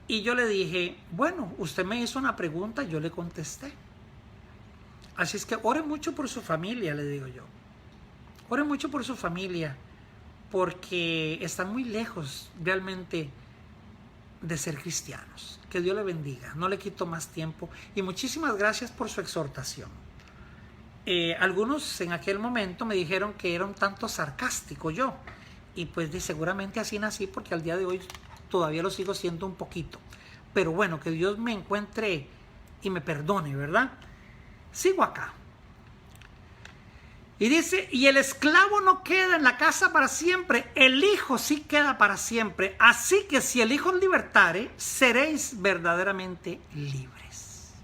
Y yo le dije, bueno, usted me hizo una pregunta, yo le contesté. Así es que ore mucho por su familia, le digo yo. Ore mucho por su familia, porque están muy lejos realmente de ser cristianos. Que Dios le bendiga, no le quito más tiempo y muchísimas gracias por su exhortación. Algunos en aquel momento me dijeron que era un tanto sarcástico yo, y pues seguramente así nací, porque al día de hoy todavía lo sigo siendo un poquito, pero bueno, que Dios me encuentre y me perdone, ¿verdad? Sigo acá. Y dice, y el esclavo no queda en la casa para siempre, el hijo sí queda para siempre. Así que si el hijo os libertare, seréis verdaderamente libres.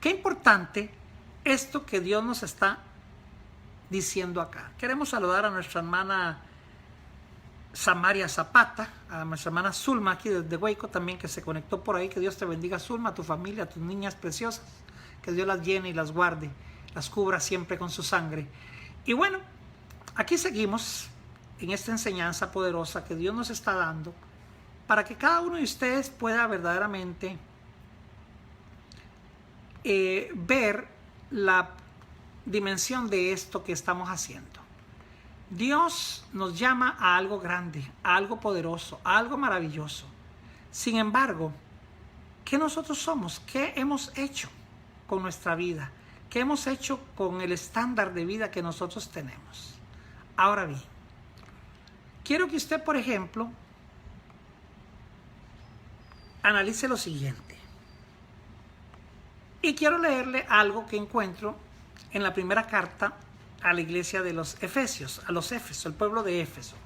Qué importante esto que Dios nos está diciendo acá. Queremos saludar a nuestra hermana Samaria Zapata, a nuestra hermana Zulma aquí desde Hueco también, que se conectó por ahí. Que Dios te bendiga, Zulma, a tu familia, a tus niñas preciosas. Que Dios las llene y las guarde. las cubra siempre con su sangre. Y bueno, aquí seguimos en esta enseñanza poderosa que Dios nos está dando para que cada uno de ustedes pueda verdaderamente ver la dimensión de esto que estamos haciendo. Dios nos llama a algo grande, a algo poderoso, a algo maravilloso. Sin embargo, ¿qué nosotros somos? ¿Qué hemos hecho con nuestra vida? ¿Qué hemos hecho con el estándar de vida que nosotros tenemos? Ahora bien, quiero que usted, por ejemplo, analice lo siguiente. Y quiero leerle algo que encuentro en la primera carta a la iglesia de los Efesios, a los Éfesos, el pueblo de Éfeso.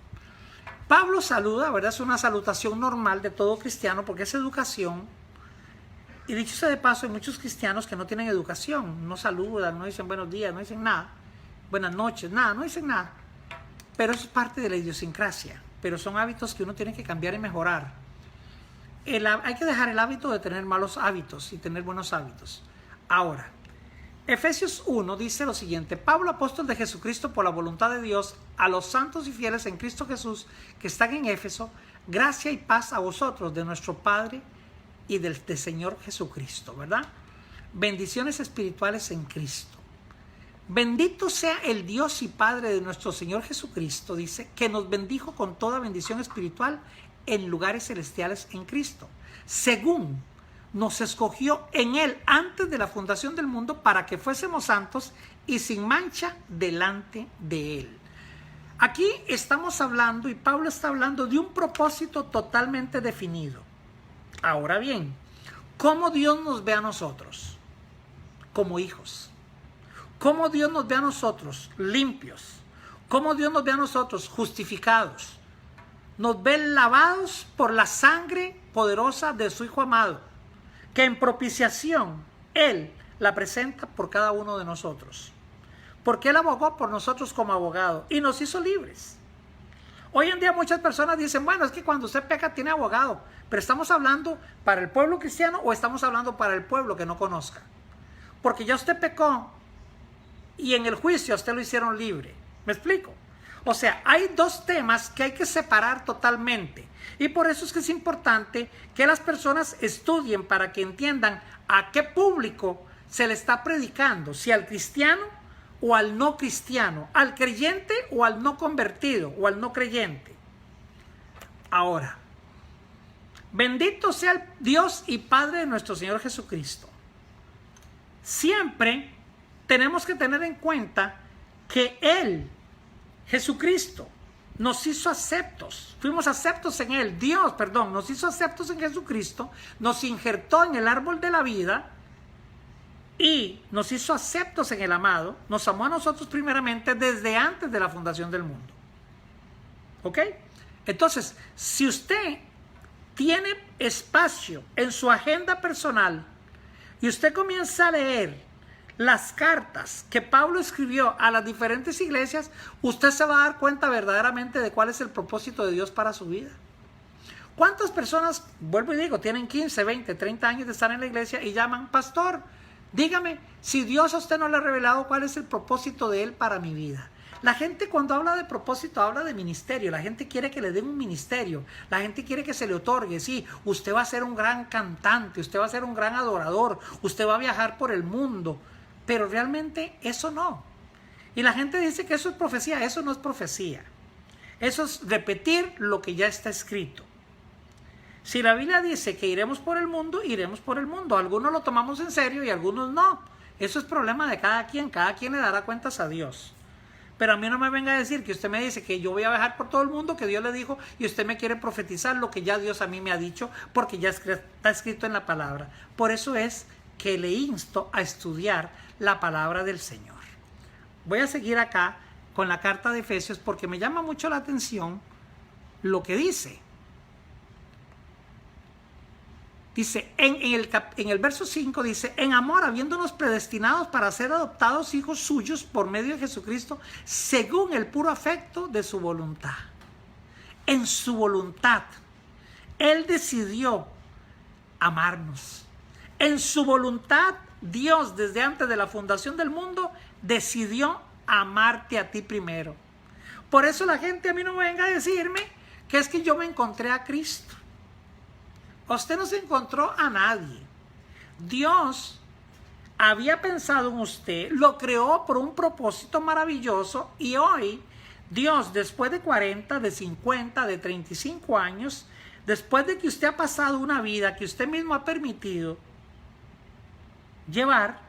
Pablo saluda, ¿verdad? Es una salutación normal de todo cristiano porque es educación. Y dicho sea de paso, hay muchos cristianos que no tienen educación, no saludan, no dicen buenos días, no dicen nada, buenas noches, nada, no dicen nada. Pero eso es parte de la idiosincrasia, pero son hábitos que uno tiene que cambiar y mejorar. Hay que dejar el hábito de tener malos hábitos y tener buenos hábitos. Ahora, Efesios 1 dice lo siguiente: Pablo, apóstol de Jesucristo por la voluntad de Dios, a los santos y fieles en Cristo Jesús que están en Éfeso, gracia y paz a vosotros de nuestro Padre y del Señor Jesucristo, ¿verdad? Bendiciones espirituales en Cristo. Bendito sea el Dios y Padre de nuestro Señor Jesucristo, dice, que nos bendijo con toda bendición espiritual en lugares celestiales en Cristo, según nos escogió en Él antes de la fundación del mundo para que fuésemos santos y sin mancha delante de Él. Aquí estamos hablando, y Pablo está hablando de un propósito totalmente definido. Ahora bien, ¿cómo Dios nos ve a nosotros? Como hijos. ¿Cómo Dios nos ve a nosotros? Limpios. ¿Cómo Dios nos ve a nosotros? Justificados. Nos ve lavados por la sangre poderosa de su Hijo amado, que en propiciación Él la presenta por cada uno de nosotros. Porque Él abogó por nosotros como abogado y nos hizo libres. Hoy en día muchas personas dicen, bueno, es que cuando usted peca tiene abogado. Pero ¿estamos hablando para el pueblo cristiano o estamos hablando para el pueblo que no conozca? Porque ya usted pecó y en el juicio a usted lo hicieron libre. ¿Me explico? O sea, hay dos temas que hay que separar totalmente. Y por eso es que es importante que las personas estudien para que entiendan a qué público se le está predicando. Si al cristiano o al no cristiano, al creyente o al no convertido o al no creyente. Ahora, bendito sea el Dios y Padre de nuestro Señor Jesucristo. Siempre tenemos que tener en cuenta que Él, Jesucristo, nos hizo aceptos. Fuimos aceptos en Él. Dios, perdón, nos hizo aceptos en Jesucristo, nos injertó en el árbol de la vida y nos hizo aceptos en el amado. Nos amó a nosotros primeramente desde antes de la fundación del mundo. ¿Ok? Entonces, si usted tiene espacio en su agenda personal y usted comienza a leer las cartas que Pablo escribió a las diferentes iglesias, usted se va a dar cuenta verdaderamente de cuál es el propósito de Dios para su vida. ¿Cuántas personas, vuelvo y digo, tienen 15, 20, 30 años de estar en la iglesia y llaman, pastor, dígame, si Dios a usted no le ha revelado cuál es el propósito de Él para mi vida? La gente cuando habla de propósito habla de ministerio. La gente quiere que le den un ministerio. La gente quiere que se le otorgue. Sí, usted va a ser un gran cantante, usted va a ser un gran adorador, usted va a viajar por el mundo. Pero realmente eso no. Y la gente dice que eso es profecía. Eso no es profecía. Eso es repetir lo que ya está escrito. Si la Biblia dice que iremos por el mundo, iremos por el mundo. Algunos lo tomamos en serio y algunos no. Eso es problema de cada quien. Cada quien le dará cuentas a Dios. Pero a mí no me venga a decir que usted me dice que yo voy a viajar por todo el mundo, que Dios le dijo, y usted me quiere profetizar lo que ya Dios a mí me ha dicho, porque ya está escrito en la palabra. Por eso es que le insto a estudiar la palabra del Señor. Voy a seguir acá con la carta de Efesios porque me llama mucho la atención lo que dice. Dice, en el verso 5 dice, en amor, habiéndonos predestinados para ser adoptados hijos suyos por medio de Jesucristo, según el puro afecto de su voluntad. En su voluntad, Él decidió amarnos. En su voluntad, Dios, desde antes de la fundación del mundo, decidió amarte a ti primero. Por eso la gente a mí no me venga a decirme que es que yo me encontré a Cristo. Usted no se encontró a nadie. Dios había pensado en usted, lo creó por un propósito maravilloso, y hoy Dios, después de 40, de 50, de 35 años, después de que usted ha pasado una vida que usted mismo ha permitido llevar,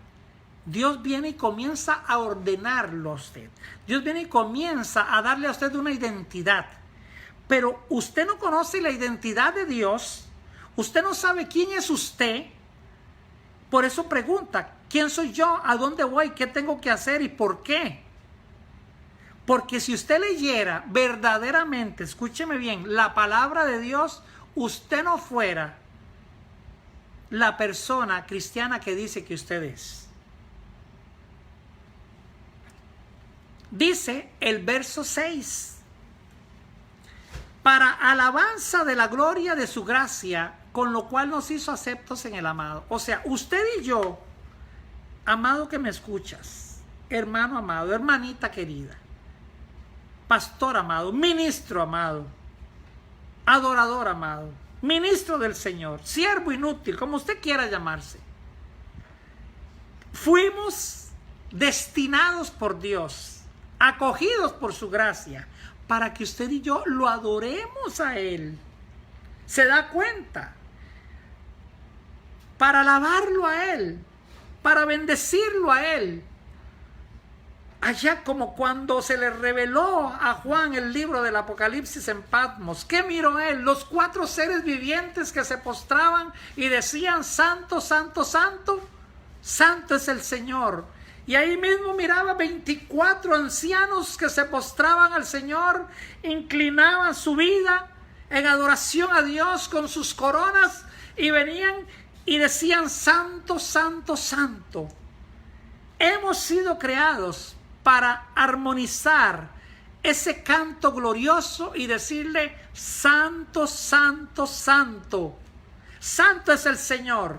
Dios viene y comienza a ordenarlo a usted. Dios viene y comienza a darle a usted una identidad. Pero usted no conoce la identidad de Dios, usted no sabe quién es usted. Por eso pregunta, ¿quién soy yo? ¿A dónde voy? ¿Qué tengo que hacer? ¿Y por qué? Porque si usted leyera verdaderamente, escúcheme bien, la palabra de Dios, usted no fuera la persona cristiana que dice que usted es. Dice el verso 6, para alabanza de la gloria de su gracia, con lo cual nos hizo aceptos en el amado. O sea, usted y yo, amado que me escuchas, hermano amado, hermanita querida, pastor amado, ministro amado, adorador amado, ministro del Señor, siervo inútil, como usted quiera llamarse, fuimos destinados por Dios, acogidos por su gracia, para que usted y yo lo adoremos a Él. ¿Se da cuenta? Para alabarlo a Él, para bendecirlo a Él. Allá como cuando se le reveló a Juan el libro del Apocalipsis en Patmos. ¿Qué miró él? Los 4 seres vivientes que se postraban y decían: santo, santo, santo, santo es el Señor. Y ahí mismo miraba 24 ancianos que se postraban al Señor, inclinaban su vida en adoración a Dios con sus coronas y venían y decían: santo, santo, santo. Hemos sido creados para armonizar ese canto glorioso y decirle: santo, santo, santo. Santo es el Señor.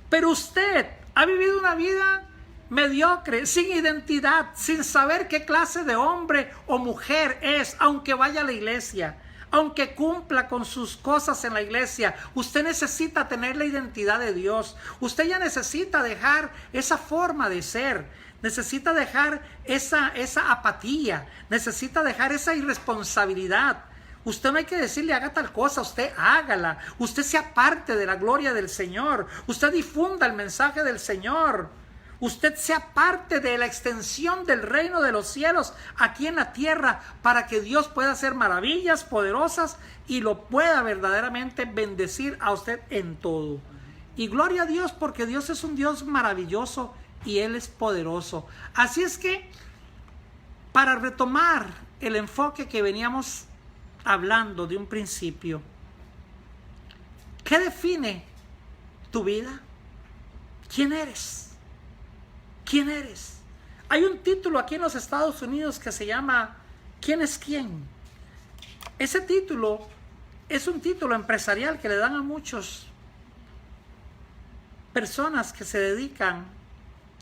Pero usted ha vivido una vida mediocre, sin identidad, sin saber qué clase de hombre o mujer es, aunque vaya a la iglesia, aunque cumpla con sus cosas en la iglesia. Usted necesita tener la identidad de Dios. Usted ya necesita dejar esa forma de ser. Necesita dejar esa apatía. Necesita dejar esa irresponsabilidad. Usted no hay que decirle: haga tal cosa. Usted hágala. Usted sea parte de la gloria del Señor. Usted difunda el mensaje del Señor. Usted sea parte de la extensión del reino de los cielos aquí en la tierra, para que Dios pueda hacer maravillas poderosas y lo pueda verdaderamente bendecir a usted en todo. Y gloria a Dios, porque Dios es un Dios maravilloso y Él es poderoso. Así es que, para retomar el enfoque que veníamos hablando de un principio, ¿qué define tu vida? ¿Quién eres? ¿Quién eres? Hay un título aquí en los Estados Unidos que se llama ¿Quién es quién? Ese título es un título empresarial que le dan a muchas personas que se dedican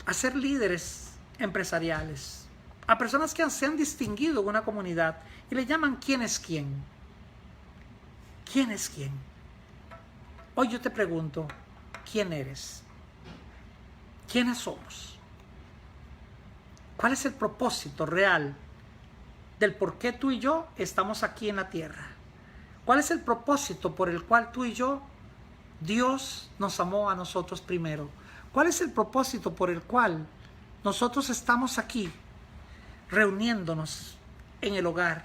a ser líderes empresariales, a personas que se han distinguido en una comunidad, y le llaman ¿quién es quién? ¿Quién es quién? Hoy yo te pregunto, ¿quién eres? ¿Quiénes somos? ¿Cuál es el propósito real del por qué tú y yo estamos aquí en la tierra? ¿Cuál es el propósito por el cual tú y yo, Dios nos amó a nosotros primero? ¿Cuál es el propósito por el cual nosotros estamos aquí reuniéndonos en el hogar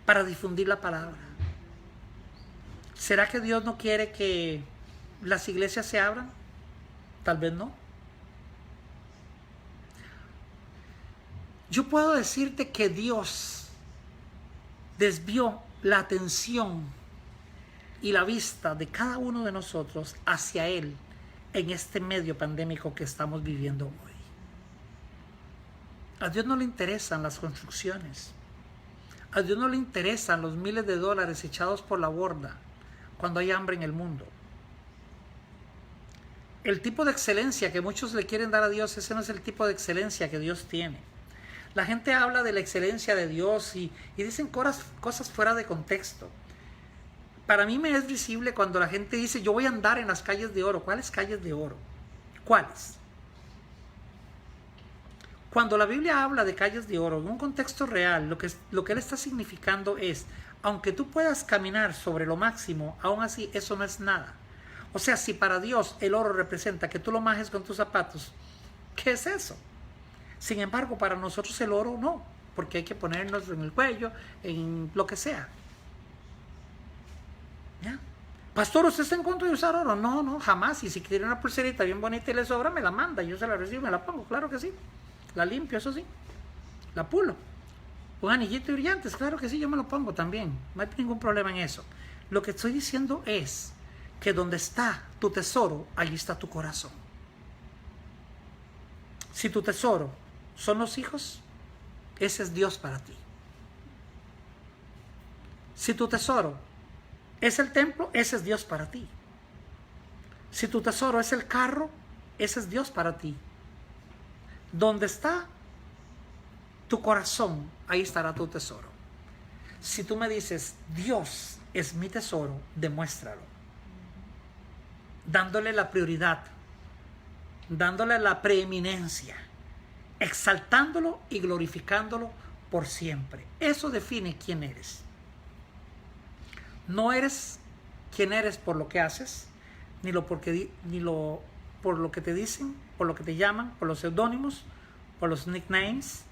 para difundir la palabra? ¿Será que Dios no quiere que las iglesias se abran? Tal vez no. Yo puedo decirte que Dios desvió la atención y la vista de cada uno de nosotros hacia Él en este medio pandémico que estamos viviendo hoy. A Dios no le interesan las construcciones. A Dios no le interesan los miles de dólares echados por la borda cuando hay hambre en el mundo. El tipo de excelencia que muchos le quieren dar a Dios, ese no es el tipo de excelencia que Dios tiene. La gente habla de la excelencia de Dios y dicen cosas fuera de contexto. Para mí me es visible cuando la gente dice, yo voy a andar en las calles de oro. ¿Cuáles calles de oro? ¿Cuáles? Cuando la Biblia habla de calles de oro, en un contexto real, lo que él está significando es, aunque tú puedas caminar sobre lo máximo, aún así eso no es nada. O sea, si para Dios el oro representa que tú lo majes con tus zapatos, ¿qué es eso? Sin embargo, para nosotros el oro no, porque hay que ponernos en el cuello, en lo que sea. ¿Ya? Pastor, ¿usted está en contra de usar oro? No, no, jamás. Y si quiere una pulserita bien bonita y le sobra, me la manda. Yo se la recibo y me la pongo, claro que sí. La limpio, eso sí. La pulo. Un anillito de brillantes, claro que sí, yo me lo pongo también. No hay ningún problema en eso. Lo que estoy diciendo es que donde está tu tesoro, allí está tu corazón. Si tu tesoro son los hijos, ese es Dios para ti. Si tu tesoro es el templo, ese es Dios para ti. Si tu tesoro es el carro, ese es Dios para ti. Donde está tu corazón, ahí estará tu tesoro. Si tú me dices, Dios es mi tesoro, demuéstralo. Dándole la prioridad, dándole la preeminencia, exaltándolo y glorificándolo por siempre. Eso define quién eres. No eres quien eres por lo que haces, ni por lo que te dicen, por lo que te llaman, por los seudónimos, por los nicknames.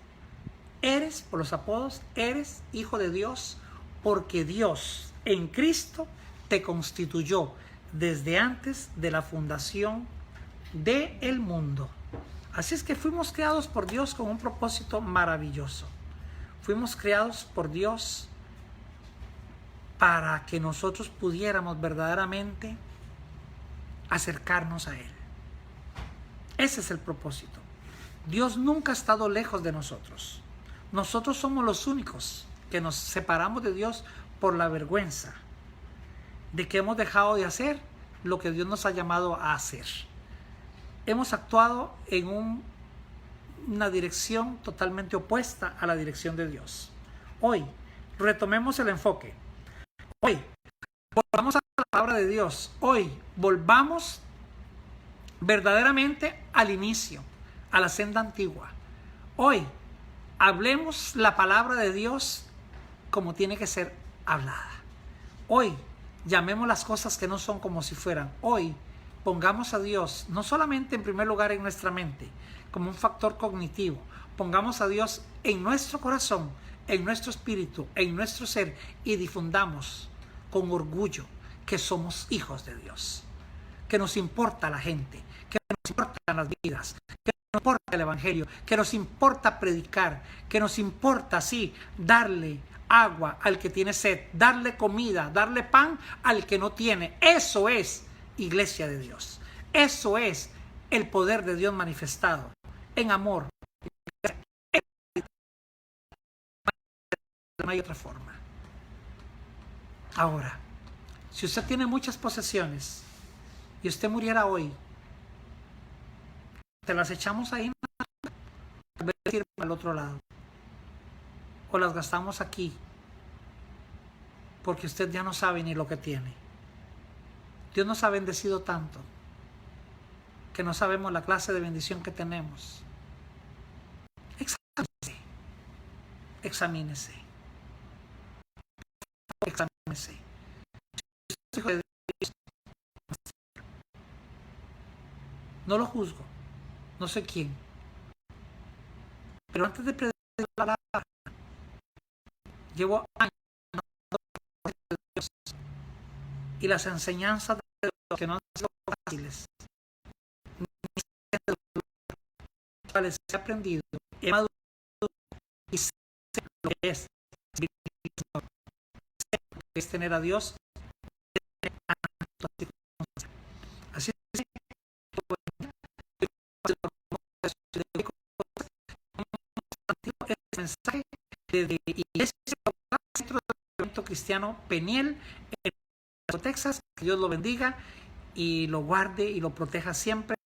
Eres por los apodos, eres hijo de Dios, porque Dios en Cristo te constituyó desde antes de la fundación del mundo. Así es que fuimos creados por Dios con un propósito maravilloso. Fuimos creados por Dios para que nosotros pudiéramos verdaderamente acercarnos a Él. Ese es el propósito. Dios nunca ha estado lejos de nosotros. Nosotros somos los únicos que nos separamos de Dios por la vergüenza de que hemos dejado de hacer lo que Dios nos ha llamado a hacer. Hemos actuado en una dirección totalmente opuesta a la dirección de Dios. Hoy, retomemos el enfoque. Hoy, volvamos a la palabra de Dios. Hoy, volvamos verdaderamente al inicio, a la senda antigua. Hoy, hablemos la palabra de Dios como tiene que ser hablada. Hoy, llamemos las cosas que no son como si fueran. Hoy, pongamos a Dios no solamente en primer lugar en nuestra mente, como un factor cognitivo. Pongamos a Dios en nuestro corazón, en nuestro espíritu, en nuestro ser y difundamos con orgullo que somos hijos de Dios. Que nos importa la gente, que nos importan las vidas, que nos importa el evangelio, que nos importa predicar, que nos importa, sí, darle agua al que tiene sed, darle comida, darle pan al que no tiene. Eso es iglesia de Dios. Eso es el poder de Dios manifestado en amor. No hay otra forma. Ahora, si usted tiene muchas posesiones y usted muriera hoy, te las echamos ahí al otro lado o las gastamos aquí porque usted ya no sabe ni lo que tiene. Dios nos ha bendecido tanto que no sabemos la clase de bendición que tenemos. Examínese. Examínese. Hijo de Dios, no lo juzgo, no sé quién, pero antes de predicar la palabra, llevo años de Dios y las enseñanzas de Dios que no han sido fáciles, ni cuales he aprendido, he madurado y sé lo que es tener a Dios. Así es el mensaje de Iglesia Centro de Cristiano Peniel en Texas. Que Dios lo bendiga y lo guarde y lo proteja siempre.